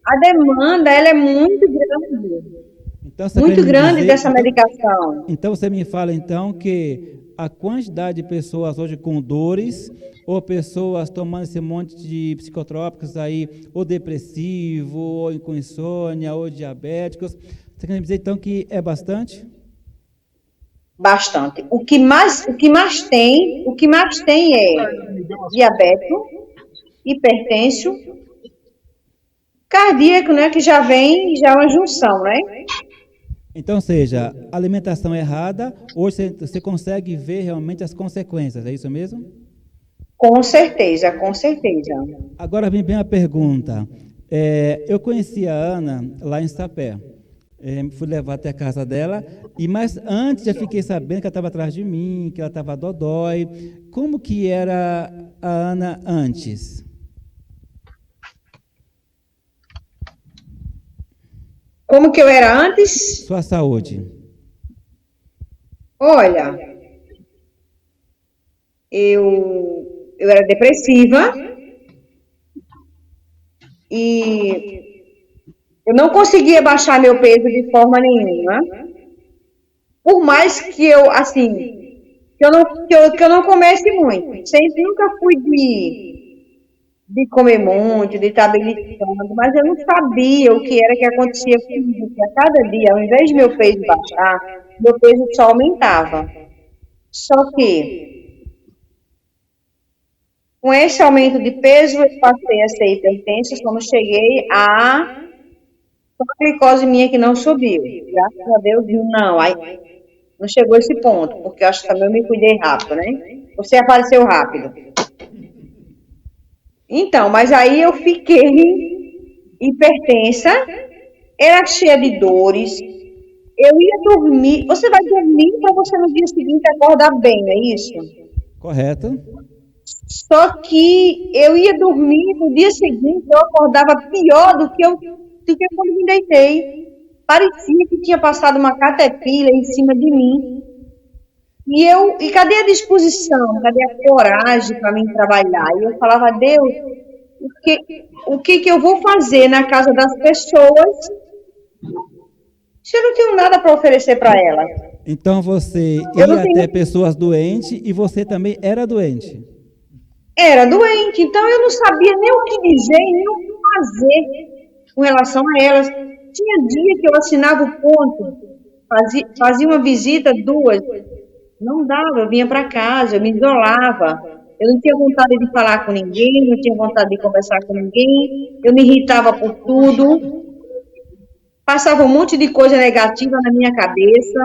A demanda, ela é muito grande. Então, você Muito quer me grande dizer, dessa medicação. Então você me fala então que a quantidade de pessoas hoje com dores, ou pessoas tomando esse monte de psicotrópicos aí, ou depressivo, ou com insônia, ou diabéticos, você quer me dizer então que é bastante? Bastante. O que mais tem é diabético, hipertenso, cardíaco, né, que já é uma junção, né? Então, seja, alimentação errada, hoje você consegue ver realmente as consequências, é isso mesmo? Com certeza, com certeza. Agora vem bem a pergunta. Eu conheci a Ana lá em Sapé. Fui levar até a casa dela, mas antes já fiquei sabendo que ela estava atrás de mim, que ela estava dodói. Como que era a Ana antes? Como que eu era antes? Sua saúde. Olha, eu era depressiva e eu não conseguia baixar meu peso de forma nenhuma. Por mais que eu, assim, que eu não comesse muito. Sempre, nunca fui de comer muito, de estar beliscando, mas eu não sabia o que era que acontecia comigo. Porque a cada dia, ao invés de meu peso baixar, meu peso só aumentava. Só que, com esse aumento de peso, eu passei a ser hipertensa quando cheguei a a glicose minha que não subiu. Graças a Deus, não. Aí, não chegou a esse ponto, porque eu acho que também eu me cuidei rápido, né? Você apareceu rápido. Então, mas aí eu fiquei hipertensa, era cheia de dores, eu ia dormir. Você vai dormir para você no dia seguinte acordar bem, não é isso? Correto. Só que eu ia dormir, no dia seguinte eu acordava pior do que quando me deitei. Parecia que tinha passado uma caterpillar em cima de mim. E cadê a disposição? Cadê a coragem para mim trabalhar? E eu falava, Deus, o que eu vou fazer na casa das pessoas se eu não tenho nada para oferecer para elas? Então você ia até pessoas doentes e você também era doente. Era doente, então eu não sabia nem o que dizer, nem o que fazer com relação a elas. Tinha dia que eu assinava o ponto, fazia uma visita, 2, não dava, eu vinha para casa, eu me isolava. Eu não tinha vontade de falar com ninguém, não tinha vontade de conversar com ninguém, eu me irritava por tudo, passava um monte de coisa negativa na minha cabeça.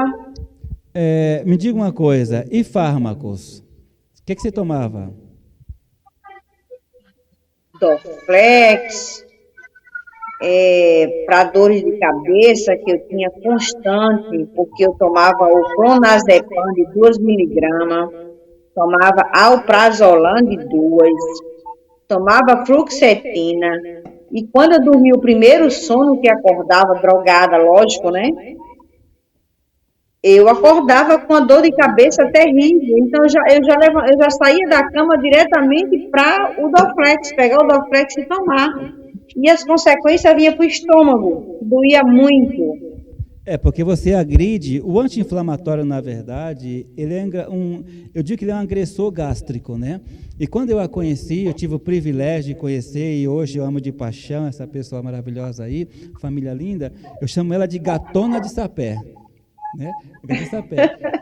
Me diga uma coisa, e fármacos? O que você tomava? Dorflex, para dores de cabeça que eu tinha constante, porque eu tomava o clonazepam de 2 miligramas, tomava alprazolam de 2, tomava fluoxetina, e quando eu dormia o primeiro sono que acordava, drogada, lógico, né? Eu acordava com a dor de cabeça terrível, então eu já saía da cama diretamente para o Dorflex, pegar o Dorflex e tomar. E as consequências vinham para o estômago, doía muito. Porque você agride, o anti-inflamatório, na verdade, ele é eu digo que ele é um agressor gástrico, né? E quando eu a conheci, eu tive o privilégio de conhecer, e hoje eu amo de paixão essa pessoa maravilhosa aí, família linda, eu chamo ela de Gatona de Sapé. Né?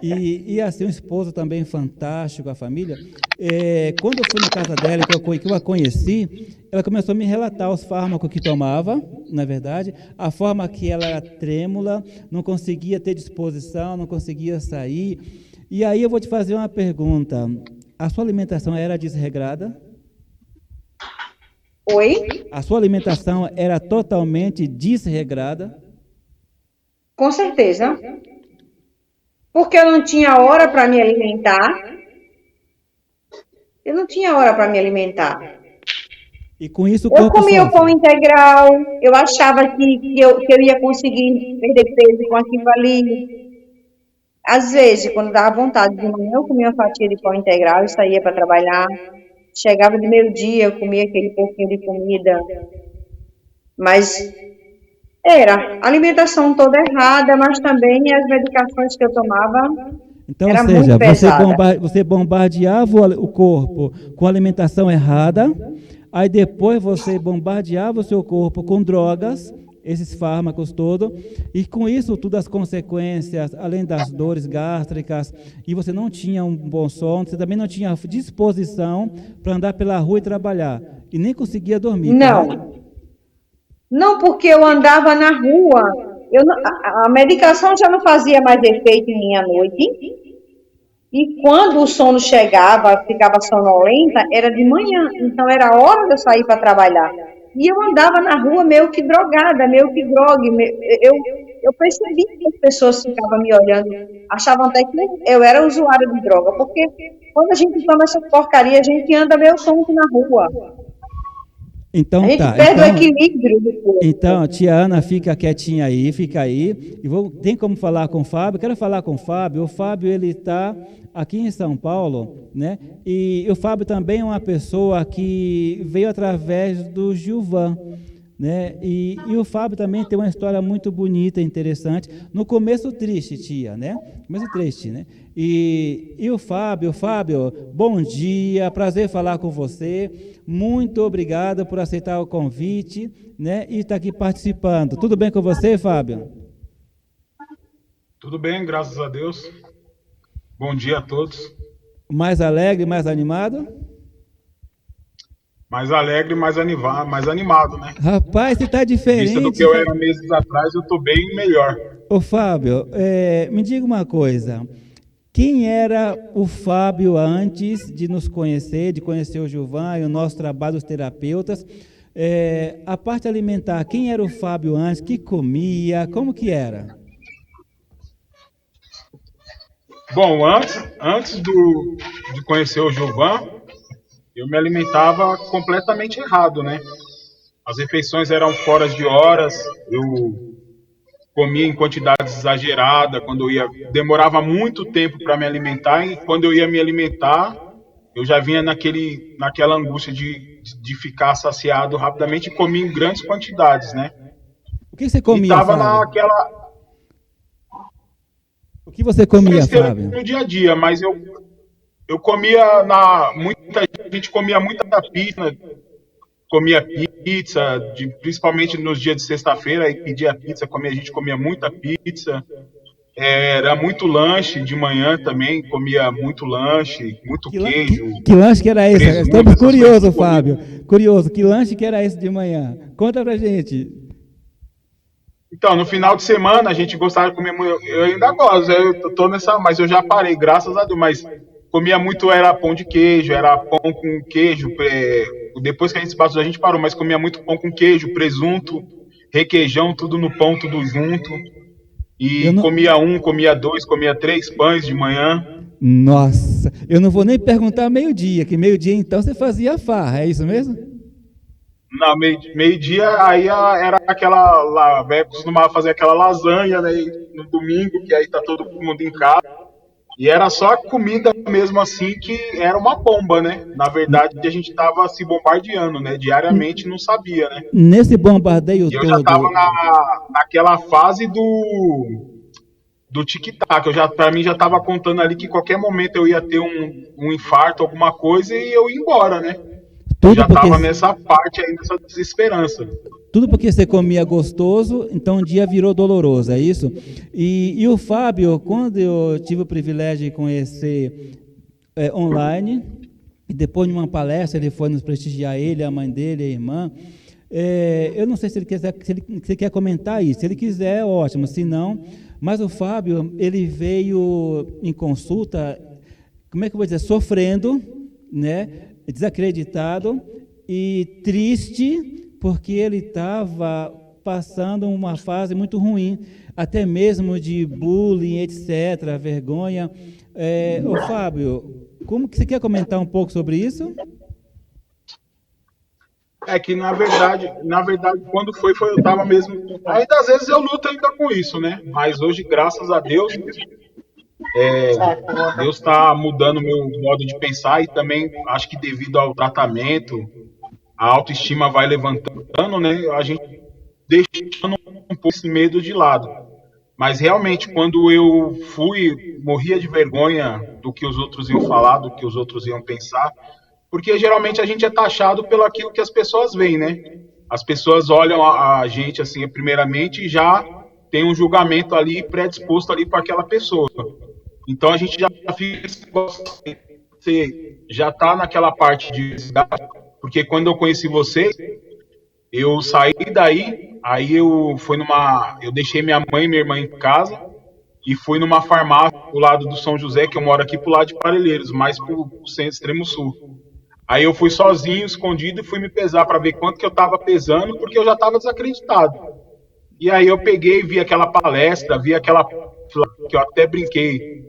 E assim, um esposo também fantástico, a família. Quando eu fui na casa dela, que eu a conheci, ela começou a me relatar os fármacos que tomava, na verdade, a forma que ela era trêmula, não conseguia ter disposição, não conseguia sair. E aí eu vou te fazer uma pergunta: a sua alimentação era desregrada? Oi? A sua alimentação era totalmente desregrada? Com certeza. Porque eu não tinha hora para me alimentar. Eu não tinha hora para me alimentar. E com isso, eu comia o pão integral, eu achava que eu ia conseguir perder peso com aquilo ali. Às vezes, quando dava vontade de manhã, eu comia uma fatia de pão integral e saía para trabalhar. Chegava de meio-dia, eu comia aquele pouquinho de comida. Mas era alimentação toda errada, mas também as medicações que eu tomava. Então, ou seja, você bombardeava o corpo com alimentação errada, aí depois você bombardeava o seu corpo com drogas, esses fármacos todos, e com isso tudo as consequências, além das dores gástricas, e você não tinha um bom sono, você também não tinha disposição para andar pela rua e trabalhar, e nem conseguia dormir. Não. Não, porque eu andava na rua A medicação já não fazia mais efeito em mim à noite. E quando o sono chegava, ficava sonolenta, era de manhã. Então era a hora de eu sair para trabalhar. E eu andava na rua meio que drogada, meio que grogue. Eu percebi que as pessoas ficavam me olhando, achavam até que eu era usuária de droga. Porque quando a gente toma essa porcaria, a gente anda meio tonto na rua. Então A gente tá. perde o equilíbrio do corpo. Então, tia Ana, fica quietinha aí, fica aí. Tem como falar com o Fábio? Quero falar com o Fábio. O Fábio, ele está aqui em São Paulo, né? E o Fábio também é uma pessoa que veio através do Gilvan, né? E o Fábio também tem uma história muito bonita, interessante. No começo triste, tia, né? Começo triste, né? E o Fábio, bom dia, prazer falar com você. Muito obrigado por aceitar o convite, né? E estar aqui participando. Tudo bem com você, Fábio? Tudo bem, graças a Deus. Bom dia a todos. Mais alegre, mais animado? Mais alegre, mais animado, né? Rapaz, você está diferente. Visto do que eu era meses atrás, eu estou bem melhor. Ô, Fábio, me diga uma coisa. Quem era o Fábio antes de nos conhecer, de conhecer o Gilvan e o nosso trabalho dos terapeutas? A parte alimentar, quem era o Fábio antes? Que comia? Como que era? Bom, antes de conhecer o Gilvan, eu me alimentava completamente errado, né? As refeições eram fora de horas, eu comia em quantidades exageradas, demorava muito tempo para me alimentar, e quando eu ia me alimentar, eu já vinha naquela angústia de ficar saciado rapidamente e comia em grandes quantidades, né? O que você comia, e tava Fábio? naquela... O que você comia, Fábio? No dia a dia, mas eu comia muita gente comia muita pizza, principalmente nos dias de sexta-feira, e pedia pizza, a gente comia muita pizza, era muito lanche de manhã também, comia muito lanche, muito queijo. Que lanche que era esse? Presunto, Estamos curiosos, Fábio. Curioso, que lanche que era esse de manhã? Conta pra gente. Então, no final de semana, a gente gostava de comer muito, eu ainda gosto, eu tô nessa, mas eu já parei, graças a Deus, mas comia muito, era pão de queijo, era pão com queijo, depois que a gente se batizou, a gente parou, mas comia muito pão com queijo, presunto, requeijão, tudo no pão, tudo junto, e comia 2, comia 3 pães de manhã. Nossa, eu não vou nem perguntar meio-dia, que meio-dia então você fazia farra, é isso mesmo? Não, meio-dia aí era aquela, costumava fazer aquela lasanha, né, no domingo, que aí tá todo mundo em casa. E era só a comida mesmo assim que era uma bomba, né? Na verdade, a gente tava se bombardeando, né? Diariamente, não sabia, né? Nesse bombardeio e eu todo... já tava naquela fase do tic-tac. Pra mim, já tava contando ali que qualquer momento eu ia ter um infarto, alguma coisa, e eu ia embora, né? Eu já tava nessa parte aí, nessa desesperança. Tudo porque você comia gostoso, então um dia virou doloroso, é isso? E o Fábio, quando eu tive o privilégio de conhecer online, e depois de uma palestra ele foi nos prestigiar, ele, a mãe dele, a irmã, eu não sei se ele quer comentar isso, se ele quiser, ótimo, se não, mas o Fábio, ele veio em consulta, como é que eu vou dizer, sofrendo, né, desacreditado e triste, porque ele estava passando uma fase muito ruim, até mesmo de bullying, etc., vergonha. Ô Fábio, como que você quer comentar um pouco sobre isso? É que, na verdade, quando foi eu estava mesmo... Ainda às vezes eu luto ainda com isso, né? Mas hoje, graças a Deus, Deus está mudando o meu modo de pensar, e também acho que devido ao tratamento, a autoestima vai levantando, né? A gente deixando um pouco esse medo de lado. Mas realmente, quando eu morria de vergonha do que os outros iam falar, do que os outros iam pensar, porque geralmente a gente é taxado pelo aquilo que as pessoas veem, né? As pessoas olham a gente assim, primeiramente, e já tem um julgamento ali predisposto ali para aquela pessoa. Então a gente já fica esse negócio, você já está naquela parte de... Porque quando eu conheci você, eu saí daí, Aí eu deixei minha mãe e minha irmã em casa e fui numa farmácia do lado do São José, que eu moro aqui pro lado de Parelheiros, mais pro centro extremo sul. Aí eu fui sozinho, escondido, e fui me pesar para ver quanto que eu tava pesando, porque eu já tava desacreditado. E aí eu peguei, vi aquela palestra, vi aquela que eu até brinquei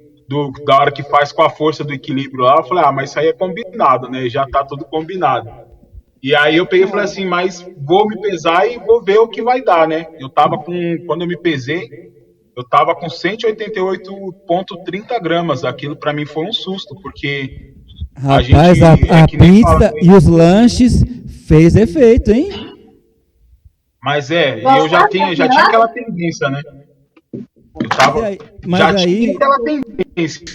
da hora que faz com a força do equilíbrio lá. Eu falei, mas isso aí é combinado, né? Já tá tudo combinado. E aí eu peguei e falei assim, mas vou me pesar e vou ver o que vai dar, né? Quando eu me pesei, eu tava com 188,30 gramas. Aquilo para mim foi um susto, porque Rapaz, a pizza e os lanches fez efeito, hein? Mas eu já tinha aquela tendência, né? Tinha aquela tendência.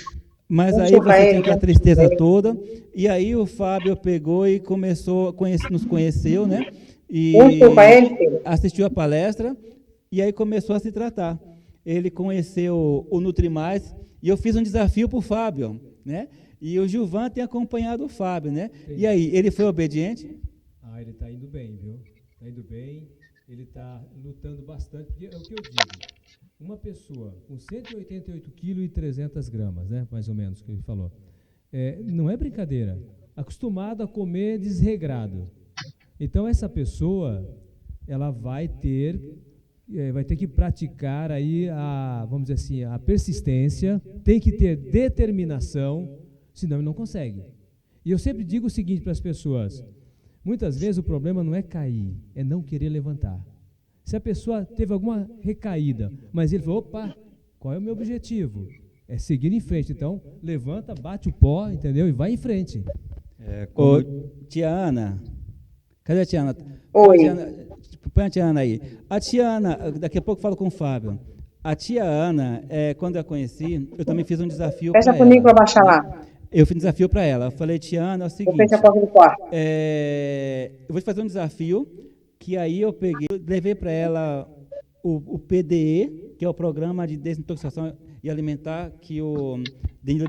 Mas aí você tinha aquela tristeza toda, e aí o Fábio pegou e começou, nos conheceu, né? E assistiu a palestra, e aí começou a se tratar. Ele conheceu o Nutrimais, e eu fiz um desafio para o Fábio, né? E o Gilvan tem acompanhado o Fábio, né? E aí, ele foi obediente? Ele está indo bem, viu? Está indo bem, ele está lutando bastante, porque é o que eu digo. Uma pessoa com 188 kg e 300 gramas, né, mais ou menos, que ele falou, não é brincadeira, acostumado a comer desregrado. Então, essa pessoa, ela vai ter que praticar aí vamos dizer assim, a persistência, tem que ter determinação, senão ele não consegue. E eu sempre digo o seguinte para as pessoas, muitas vezes o problema não é cair, é não querer levantar. Se a pessoa teve alguma recaída, mas ele falou, opa, qual é o meu objetivo? É seguir em frente. Então, levanta, bate o pó, entendeu? E vai em frente. Tia Ana, cadê a tia Ana? Oi. Põe a tia Ana aí. A tia Ana, daqui a pouco eu falo com o Fábio. A tia Ana, quando eu a conheci, eu também fiz um desafio para ela. Peça comigo para baixar lá. Eu fiz um desafio para ela. Eu falei, tia Ana, é o seguinte. Eu a porta do quarto. Eu vou te fazer um desafio, que aí eu levei para ela o PDE, que é o Programa de Desintoxicação e Alimentar, que o Danilo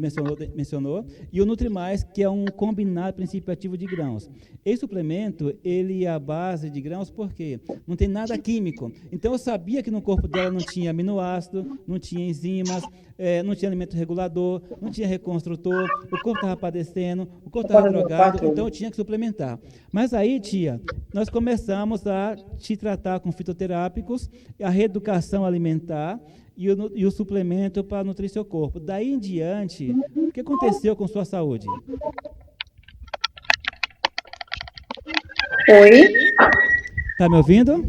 mencionou, e o Nutrimais, que é um combinado princípio ativo de grãos. Esse suplemento, ele é a base de grãos porque não tem nada químico. Então, eu sabia que no corpo dela não tinha aminoácido, não tinha enzimas, não tinha alimento regulador, não tinha reconstrutor, o corpo estava padecendo, o corpo estava drogado, então eu tinha que suplementar. Mas aí, tia, nós começamos a te tratar com fitoterápicos, a reeducação alimentar, e o suplemento para nutrir seu corpo. Daí em diante, o que aconteceu com sua saúde? Oi? Está me ouvindo?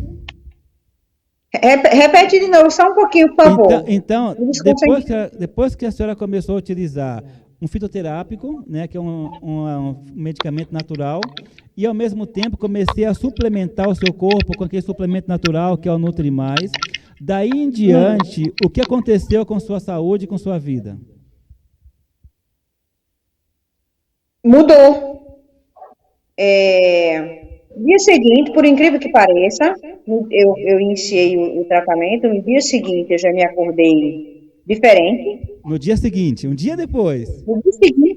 Repete de novo, só um pouquinho, por favor. Então depois que a senhora começou a utilizar um fitoterápico, né, que é um medicamento natural, e ao mesmo tempo comecei a suplementar o seu corpo com aquele suplemento natural que é o Nutrimais. Daí em diante, o que aconteceu com sua saúde e com sua vida? Mudou. Dia seguinte, por incrível que pareça, eu iniciei o tratamento, no dia seguinte eu já me acordei diferente. No dia seguinte, um dia depois? No dia seguinte,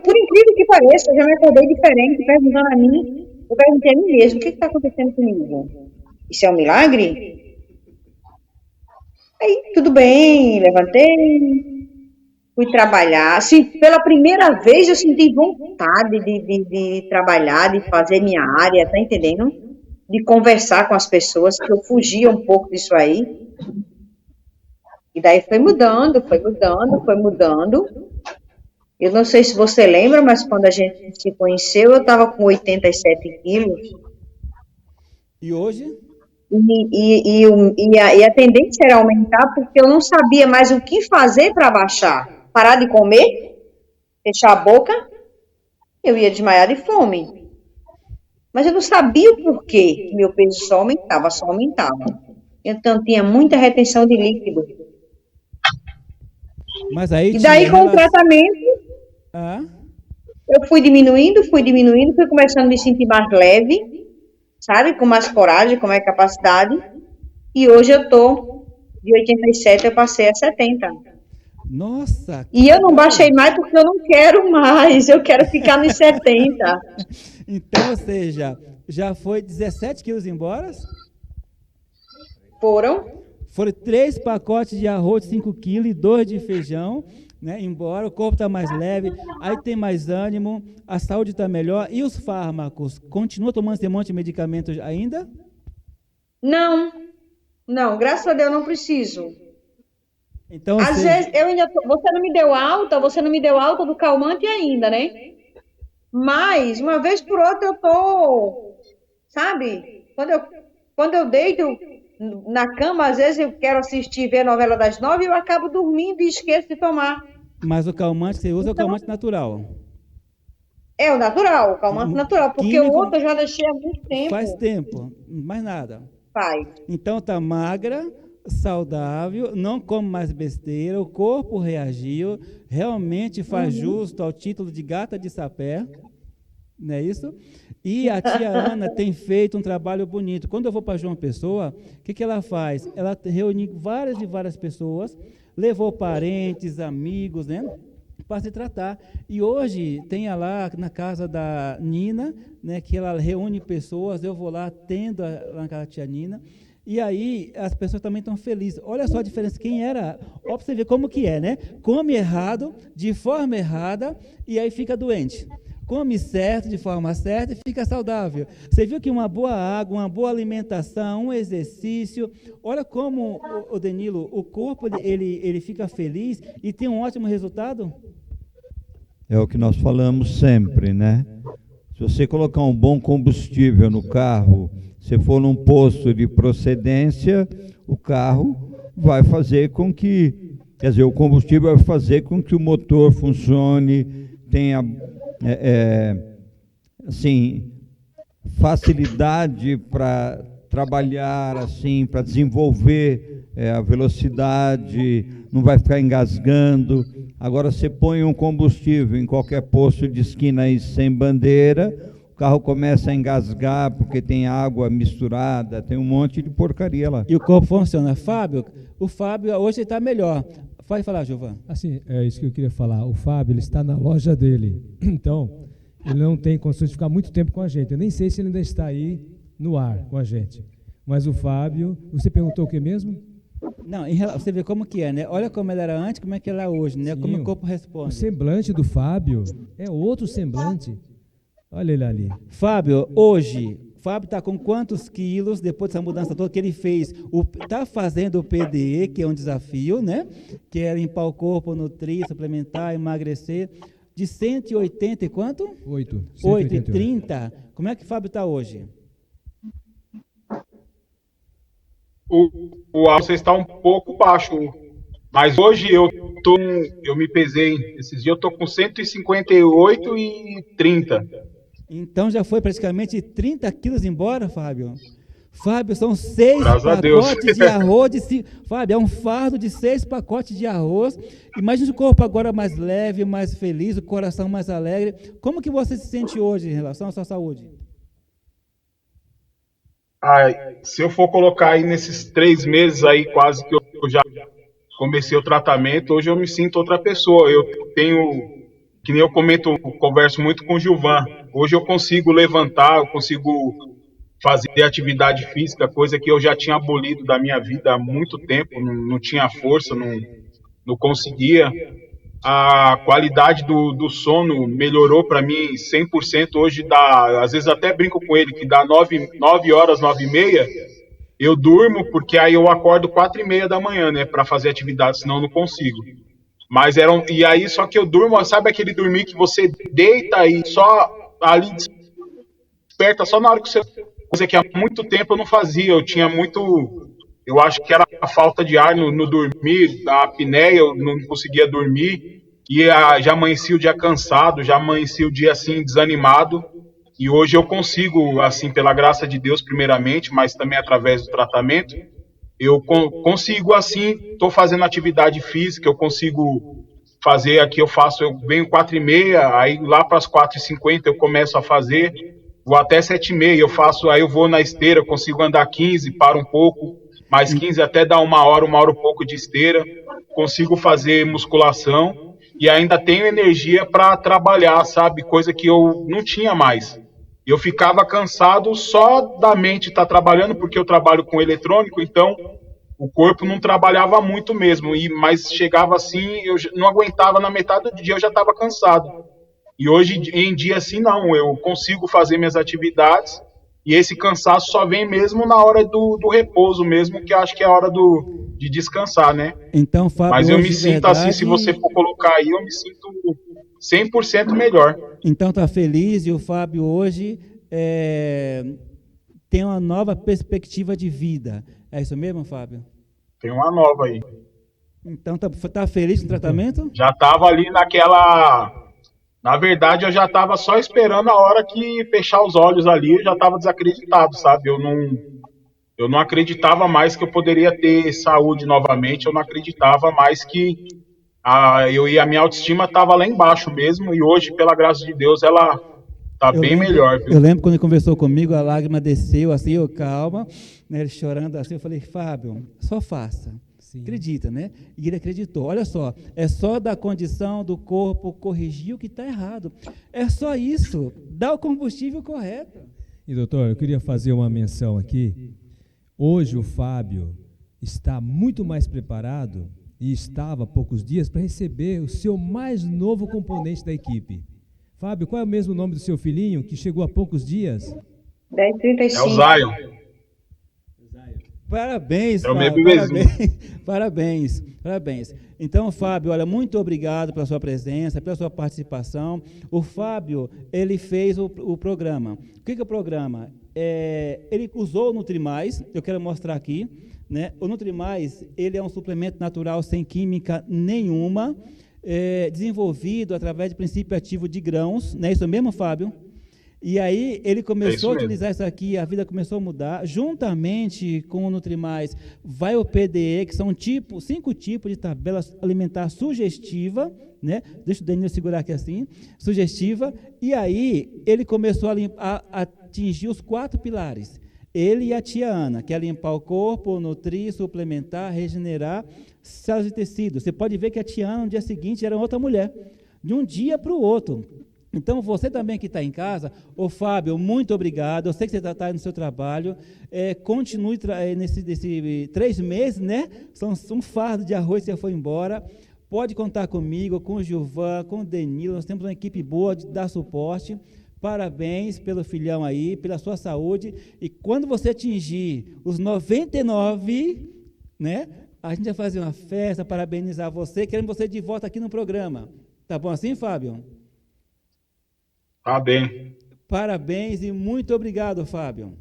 por incrível que pareça, eu já me acordei diferente, perguntando a mim, eu perguntei a mim mesmo, o que está acontecendo comigo? Isso é um milagre? Aí, tudo bem, levantei, fui trabalhar. Assim, pela primeira vez eu senti vontade de trabalhar, de fazer minha área, tá entendendo? De conversar com as pessoas, que eu fugia um pouco disso aí. E daí foi mudando. Eu não sei se você lembra, mas quando a gente se conheceu, eu estava com 87 quilos. E hoje? E a tendência era aumentar porque eu não sabia mais o que fazer para baixar. Parar de comer, fechar a boca, eu ia desmaiar de fome. Mas eu não sabia o porquê que meu peso só aumentava. Então tinha muita retenção de líquido. Mas aí, e daí com o tratamento, eu fui diminuindo, fui começando a me sentir mais leve, sabe, com mais coragem, com mais capacidade, e hoje eu tô de 87, eu passei a 70. Nossa! E eu não baixei mais porque eu não quero mais, eu quero ficar nos 70. Então, ou seja, já foi 17 quilos embora? Foram 3 pacotes de arroz de 5 quilos e 2 de feijão, né? Embora o corpo está mais leve, aí tem mais ânimo, a saúde está melhor. E os fármacos? Continua tomando esse monte de medicamentos ainda? Não, graças a Deus não preciso. Então, Às vezes, eu ainda você não me deu alta do calmante ainda, né? Mas, uma vez por outra, eu tô, sabe? Quando eu deito na cama, às vezes eu quero assistir, ver a novela das 9 e eu acabo dormindo e esqueço de tomar. Mas o calmante que você usa é o calmante natural. É o natural, o calmante natural, porque Químico, o outro eu já deixei há muito tempo. Faz tempo, mais nada. Faz. Então tá magra, saudável, não come mais besteira, o corpo reagiu, realmente faz justo ao título de gata de sapé, não é isso? E a tia Ana tem feito um trabalho bonito. Quando eu vou para João Pessoa, o que ela faz? Ela reúne várias pessoas, levou parentes, amigos, né? Para se tratar. E hoje tem lá na casa da Nina, né, que ela reúne pessoas, eu vou lá, atendo lá na casa da tia Nina, e aí as pessoas também estão felizes. Olha só a diferença, quem era, ó, para você ver como que é, né? Come errado, de forma errada, e aí fica doente. Come certo, de forma certa, e fica saudável. Você viu que uma boa água, uma boa alimentação, um exercício, olha como, o Danilo, o corpo ele fica feliz e tem um ótimo resultado. É o que nós falamos sempre, né? Se você colocar um bom combustível no carro, se for num posto de procedência, o carro vai fazer com que, quer dizer, o combustível vai fazer com que o motor funcione, tenha assim, facilidade para trabalhar, assim, para desenvolver a velocidade, não vai ficar engasgando. Agora, você põe um combustível em qualquer posto de esquina aí sem bandeira, o carro começa a engasgar porque tem água misturada, tem um monte de porcaria lá. E o corpo funciona. Fábio, o Fábio hoje está melhor. Pode falar, Gilvan. Assim, é isso que eu queria falar. O Fábio, ele está na loja dele. Então, ele não tem condições de ficar muito tempo com a gente. Eu nem sei se ele ainda está aí no ar com a gente. Mas o Fábio, você perguntou o que mesmo? Não, você vê como que é, né? Olha como ele era antes, como é que ele é hoje, né? Sim, como o corpo responde. O semblante do Fábio é outro semblante. Olha ele ali. Fábio, hoje, Fábio está com quantos quilos depois dessa mudança toda que ele fez? Está fazendo o PDE, que é um desafio, né? Que é limpar o corpo, nutrir, suplementar, emagrecer. De 180 e quanto? 8,30. Como é que o Fábio está hoje? O álcool está um pouco baixo, mas hoje eu me pesei, esses dias eu estou com 158,30. Então já foi praticamente 30 quilos embora, Fábio? Fábio, são 6 Graças pacotes de arroz. Fábio, é um fardo de 6 pacotes de arroz. Imagina o corpo agora mais leve, mais feliz, o coração mais alegre. Como que você se sente hoje em relação à sua saúde? Se eu for colocar aí nesses 3 meses aí, quase que eu já comecei o tratamento, hoje eu me sinto outra pessoa. Eu tenho, que nem eu converso muito com o Gilvan. Hoje eu consigo levantar, eu consigo fazer atividade física, coisa que eu já tinha abolido da minha vida há muito tempo, não tinha força, não conseguia. A qualidade do sono melhorou para mim 100%. Hoje às vezes até brinco com ele, que dá 9 horas, 9h30, eu durmo, porque aí eu acordo 4h30 da manhã, né, para fazer atividade, senão eu não consigo. Mas e aí só que eu durmo, sabe aquele dormir que você deita e só ali desperta só na hora que você... Coisa que há muito tempo eu não fazia, eu acho que era a falta de ar no dormir, a apneia, eu não conseguia dormir, e já amanhecia o dia cansado, já amanhecia o dia assim desanimado, e hoje eu consigo, assim, pela graça de Deus primeiramente, mas também através do tratamento, eu consigo assim, estou fazendo atividade física, eu consigo fazer aqui, eu venho 4h30, aí lá para as 4h50 eu começo a fazer, vou até 7h30, aí eu vou na esteira, eu consigo andar 15, paro um pouco, mais 15 até dar 1 hora e pouco de esteira, consigo fazer musculação e ainda tenho energia para trabalhar, sabe, coisa que eu não tinha mais. Eu ficava cansado só da mente estar trabalhando, porque eu trabalho com eletrônico, então o corpo não trabalhava muito mesmo, mas chegava assim, não aguentava, na metade do dia eu já estava cansado. E hoje em dia assim não, eu consigo fazer minhas atividades e esse cansaço só vem mesmo na hora do repouso mesmo, que eu acho que é a hora de descansar, né? Então, Fábio, Mas eu hoje, me de sinto assim, se verdade, você for colocar aí, eu me sinto 100% melhor. então tá feliz, e o Fábio hoje tem uma nova perspectiva de vida. É isso mesmo, Fábio? Tem uma nova aí. Então tá feliz com o tratamento? Já estava ali naquela... Na verdade, eu já estava só esperando a hora que fechar os olhos ali, eu já estava desacreditado, sabe? Eu não acreditava mais que eu poderia ter saúde novamente, eu não acreditava mais que a minha autoestima estava lá embaixo mesmo, e hoje, pela graça de Deus, ela tá bem melhor, viu? Eu lembro quando ele conversou comigo, a lágrima desceu assim, eu calma, né, ele chorando assim, eu falei, Fábio, só faça. Sim. Acredita, né? E ele acreditou. Olha só, é só da condição do corpo corrigir o que está errado. É só isso. Dá o combustível correto. E, doutor, eu queria fazer uma menção aqui. Hoje o Fábio está muito mais preparado, e estava há poucos dias, para receber o seu mais novo componente da equipe. Fábio, qual é o mesmo nome do seu filhinho, que chegou há poucos dias? 10h35. É o Zion. Parabéns, É o meu Fábio, bebezinho. parabéns. Então, Fábio, olha, muito obrigado pela sua presença, pela sua participação. O Fábio, ele fez o programa. O que é o programa? Ele usou o Nutrimais, eu quero mostrar aqui, né? O Nutrimais, ele é um suplemento natural sem química nenhuma, desenvolvido através de princípio ativo de grãos, não é isso mesmo, Fábio? E aí ele começou a utilizar isso aqui, a vida começou a mudar. Juntamente com o Nutrimais, vai o PDE, que são 5 tipos de tabela alimentar sugestiva, né? Deixa o Danilo segurar aqui assim, sugestiva. E aí ele começou a atingir os 4 pilares. Ele e a tia Ana, que é limpar o corpo, nutrir, suplementar, regenerar células de tecido. Você pode ver que a tia Ana, no dia seguinte, era outra mulher, de um dia para o outro. Então, você também que está em casa, ô Fábio, muito obrigado, eu sei que você está no seu trabalho, continue nesses 3 meses, né? São um fardo de arroz que você foi embora, pode contar comigo, com o Gilvan, com o Danilo, nós temos uma equipe boa de dar suporte, parabéns pelo filhão aí, pela sua saúde, e quando você atingir os 99, né? A gente vai fazer uma festa, parabenizar você, queremos você de volta aqui no programa, tá bom assim, Fábio? Tá bem. Parabéns e muito obrigado, Fábio.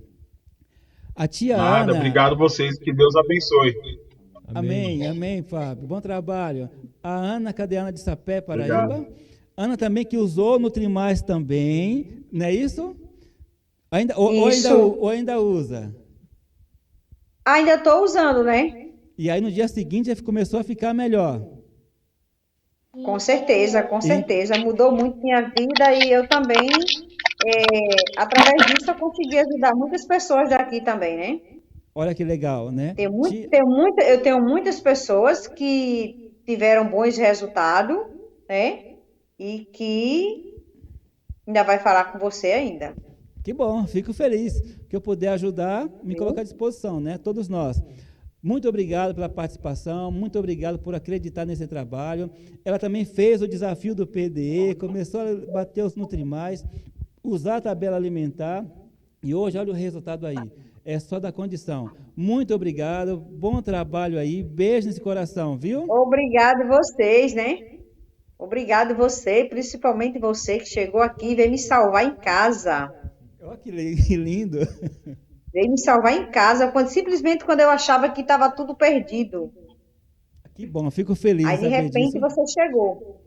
A tia Nada, Ana... obrigado a vocês, que Deus abençoe. Amém, Fábio. Bom trabalho. A Ana, cadê a Ana de Sapé, Paraíba? Obrigado. Ana também, que usou Nutrimais também, não é isso? Isso. Ou ainda usa? Ainda estou usando, né? E aí no dia seguinte já começou a ficar melhor. Com certeza. Mudou muito minha vida e eu também, através disso, eu consegui ajudar muitas pessoas daqui também, né? Olha que legal, né? Eu tenho muitas pessoas que tiveram bons resultados, né? E que ainda vai falar com você ainda. Que bom, fico feliz que eu puder ajudar, me colocar à disposição, né? Todos nós. Muito obrigado pela participação, muito obrigado por acreditar nesse trabalho. Ela também fez o desafio do PDE, começou a bater os Nutrimais, usar a tabela alimentar, e hoje olha o resultado aí. É só da condição. Muito obrigado, bom trabalho aí, beijo nesse coração, viu? Obrigado vocês, né? Obrigado você, principalmente você que chegou aqui e veio me salvar em casa. Olha que lindo. Veio me salvar em casa, simplesmente quando eu achava que estava tudo perdido. Que bom, fico feliz. Aí, de repente, você chegou.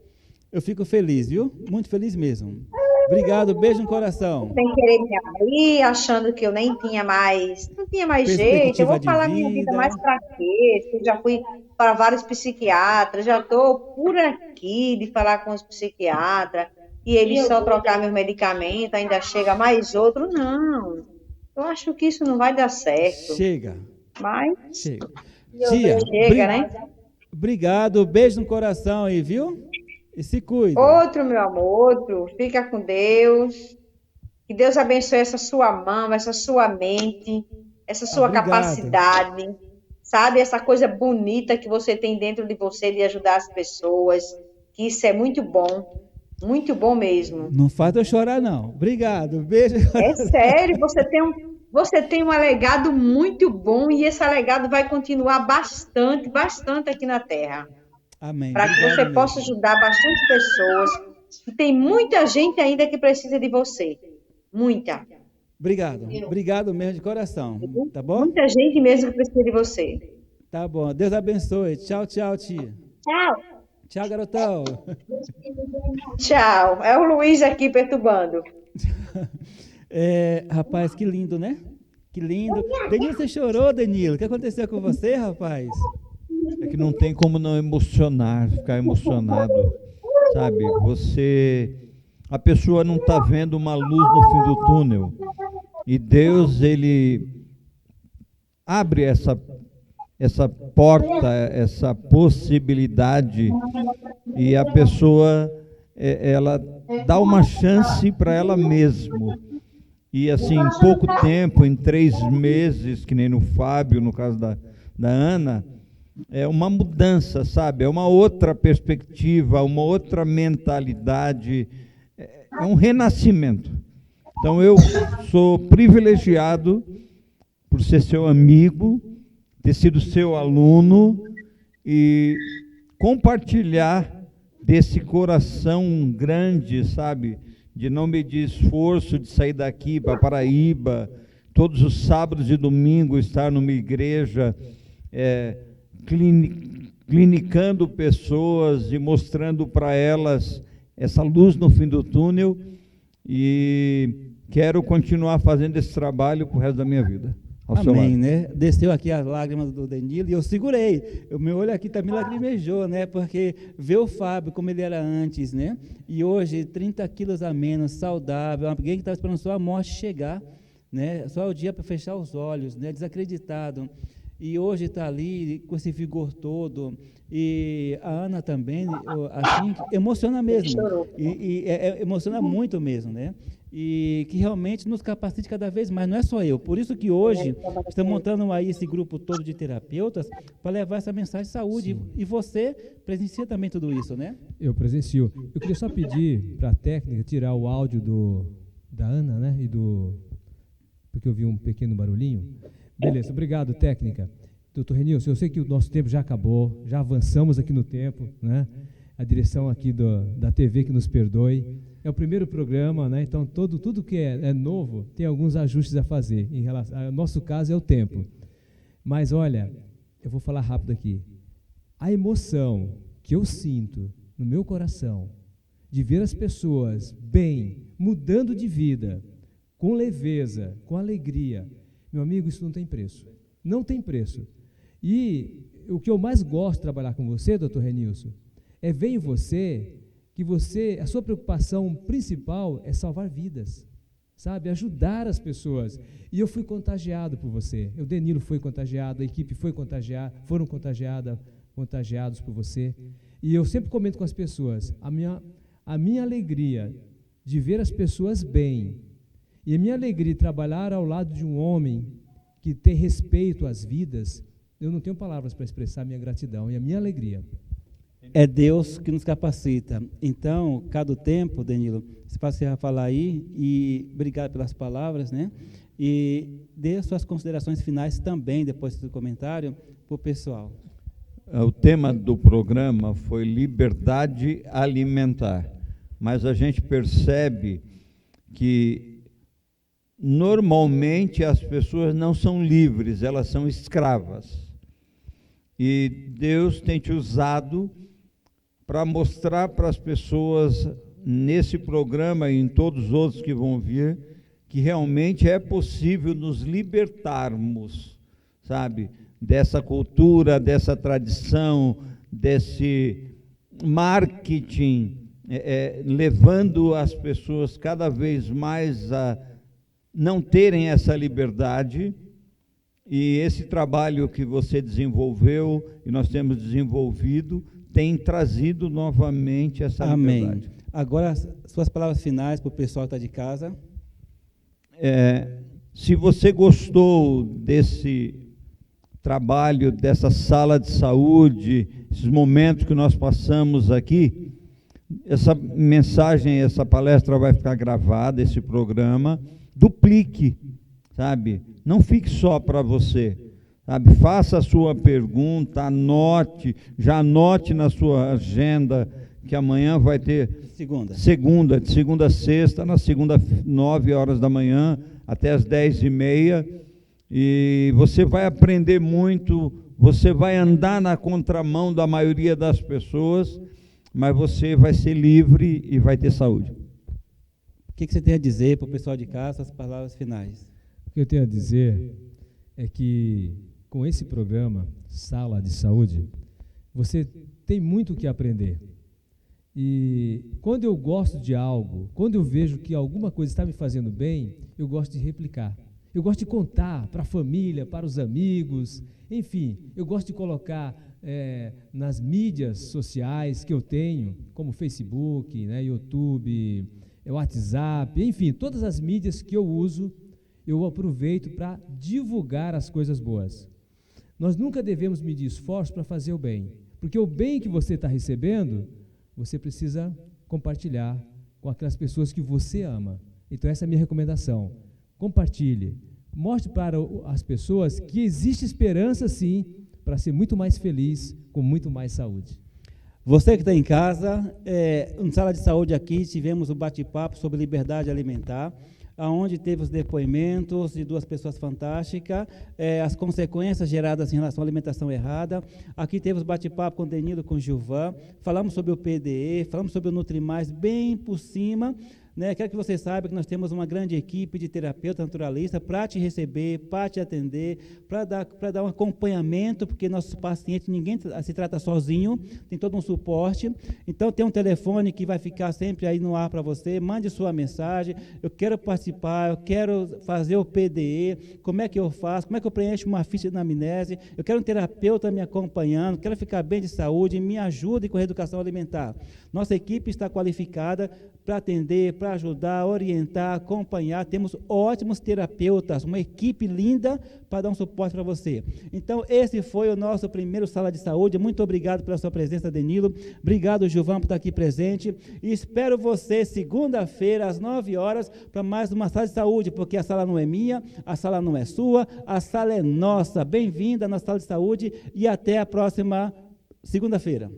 Eu fico feliz, viu? Muito feliz mesmo. Obrigado, beijo no coração. Sem querer me abrir, achando que eu nem tinha mais, não tinha mais jeito. Eu vou falar minha vida mais para quê? Eu já fui para vários psiquiatras, já estou por aqui de falar com os psiquiatras, e eles só trocar meus medicamentos, ainda chega mais outro. Não, eu acho que isso não vai dar certo. Chega. Mas chega. Tia, chega, né? Obrigado, beijo no coração aí, viu? E se cuida. Outro, meu amor, outro. Fica com Deus. Que Deus abençoe essa sua mão, essa sua mente, essa sua capacidade. sabe? Essa coisa bonita que você tem dentro de você de ajudar as pessoas, que isso é muito bom mesmo. Não faz eu chorar, não. Obrigado. Beijo. É sério, você tem um legado muito bom e esse legado vai continuar bastante, bastante aqui na Terra, Amém. para que Obrigado você mesmo. possa ajudar bastante pessoas. E tem muita gente ainda que precisa de você. Muita. Obrigado. Obrigado mesmo de coração. Tá bom? Muita gente mesmo que precisa de você. Tá bom. Deus abençoe. Tchau, tchau, tia. Tchau. Tchau, garotão. Tchau. É o Luiz aqui perturbando. Rapaz, que lindo, né? Que lindo. Danilo, você chorou, Danilo? O que aconteceu com você, rapaz? É que não tem como não emocionar, ficar emocionado, sabe? A pessoa não está vendo uma luz no fim do túnel. E Deus, Ele abre essa porta, essa possibilidade, e a pessoa, ela dá uma chance para ela mesma. E assim, em pouco tempo, em 3 meses, que nem no Fábio, no caso da Ana, é uma mudança, sabe? É uma outra perspectiva, uma outra mentalidade, é um renascimento. Então eu sou privilegiado por ser seu amigo, ter sido seu aluno e compartilhar desse coração grande, sabe? De não medir esforço de sair daqui para Paraíba, todos os sábados e domingos estar numa igreja, clinicando pessoas e mostrando para elas essa luz no fim do túnel, e quero continuar fazendo esse trabalho pro resto da minha vida. Amém, né? Desceu aqui as lágrimas do Danilo e eu segurei. O meu olho aqui também lacrimejou, né? Porque ver o Fábio como ele era antes, né? E hoje 30 quilos a menos, saudável, alguém que estava esperando só a morte chegar, né? Só o dia para fechar os olhos, né? Desacreditado. E hoje está ali com esse vigor todo. E a Ana também, assim, emociona mesmo. Emociona muito mesmo, né? E que realmente nos capacite cada vez mais, não é só eu. Por isso que hoje estamos montando aí esse grupo todo de terapeutas para levar essa mensagem de saúde. Sim. E você presencia também tudo isso, né? Eu presencio. Eu queria só pedir para a técnica tirar o áudio da Ana, né? Porque eu vi um pequeno barulhinho. Beleza, obrigado, técnica. Doutor Renilson, eu sei que o nosso tempo já acabou, já avançamos aqui no tempo, né? A direção aqui da TV que nos perdoe. É o primeiro programa, né? Então tudo que é novo tem alguns ajustes a fazer. O nosso caso é o tempo. Mas olha, eu vou falar rápido aqui. A emoção que eu sinto no meu coração de ver as pessoas bem, mudando de vida, com leveza, com alegria, meu amigo, isso não tem preço. Não tem preço. E o que eu mais gosto de trabalhar com você, doutor Renilson, é ver em você que a sua preocupação principal é salvar vidas, sabe? Ajudar as pessoas. E eu fui contagiado por você. O Danilo foi contagiado, a equipe foi contagiada, foram contagiados por você. E eu sempre comento com as pessoas, a minha alegria de ver as pessoas bem, e a minha alegria de trabalhar ao lado de um homem que tem respeito às vidas, eu não tenho palavras para expressar a minha gratidão e a minha alegria. É Deus que nos capacita. Então, cada tempo, Danilo, você passa a falar aí, e obrigado pelas palavras, né? E dê suas considerações finais também, depois do comentário, para o pessoal. O tema do programa foi liberdade alimentar, mas a gente percebe que normalmente as pessoas não são livres, elas são escravas. E Deus tem te usado para mostrar para as pessoas nesse programa e em todos os outros que vão vir, que realmente é possível nos libertarmos, sabe, dessa cultura, dessa tradição, desse marketing, levando as pessoas cada vez mais a não terem essa liberdade. E esse trabalho que você desenvolveu e nós temos desenvolvido tem trazido novamente essa liberdade. Amém. Agora, suas palavras finais para o pessoal que está de casa. Se você gostou desse trabalho dessa sala de saúde, esses momentos que nós passamos aqui, essa mensagem, essa palestra vai ficar gravada, esse programa, duplique, sabe? Não fique só para você, sabe? Faça a sua pergunta, já anote na sua agenda, que amanhã vai ter de segunda a sexta, na segunda 9 horas da manhã até as 10h30, e você vai aprender muito, você vai andar na contramão da maioria das pessoas, mas você vai ser livre e vai ter saúde. O que você tem a dizer para o pessoal de casa, as palavras finais? O que eu tenho a dizer é que, com esse programa, Sala de Saúde, você tem muito o que aprender. E quando eu gosto de algo, quando eu vejo que alguma coisa está me fazendo bem, eu gosto de replicar. Eu gosto de contar para a família, para os amigos, enfim, eu gosto de colocar nas mídias sociais que eu tenho, como Facebook, né, YouTube, WhatsApp, enfim, todas as mídias que eu uso, eu aproveito para divulgar as coisas boas. Nós nunca devemos medir esforço para fazer o bem, porque o bem que você está recebendo, você precisa compartilhar com aquelas pessoas que você ama. Então essa é a minha recomendação. Compartilhe, mostre para as pessoas que existe esperança sim, para ser muito mais feliz, com muito mais saúde. Você que está em casa, na Sala de Saúde aqui, tivemos um bate-papo sobre liberdade alimentar, onde teve os depoimentos de 2 pessoas fantásticas, as consequências geradas em relação à alimentação errada. Aqui teve os bate-papo com o Denildo, com o Gilvan, falamos sobre o PDE, falamos sobre o Nutrimais, bem por cima, né? Quero que você saiba que nós temos uma grande equipe de terapeuta naturalista para te receber, para te atender, para dar um acompanhamento, porque nossos pacientes, ninguém se trata sozinho, tem todo um suporte. Então, tem um telefone que vai ficar sempre aí no ar para você, mande sua mensagem, eu quero participar, eu quero fazer o PDE, como é que eu faço, como é que eu preencho uma ficha de anamnese, eu quero um terapeuta me acompanhando, quero ficar bem de saúde, me ajude com a reeducação alimentar. Nossa equipe está qualificada para atender, para ajudar, orientar, acompanhar. Temos ótimos terapeutas, uma equipe linda para dar um suporte para você. Então, esse foi o nosso primeiro Sala de Saúde. Muito obrigado pela sua presença, Danilo. Obrigado, Gilvan, por estar aqui presente. E espero você segunda-feira, às 9 horas, para mais uma Sala de Saúde, porque a sala não é minha, a sala não é sua, a sala é nossa. Bem-vinda na Sala de Saúde e até a próxima segunda-feira.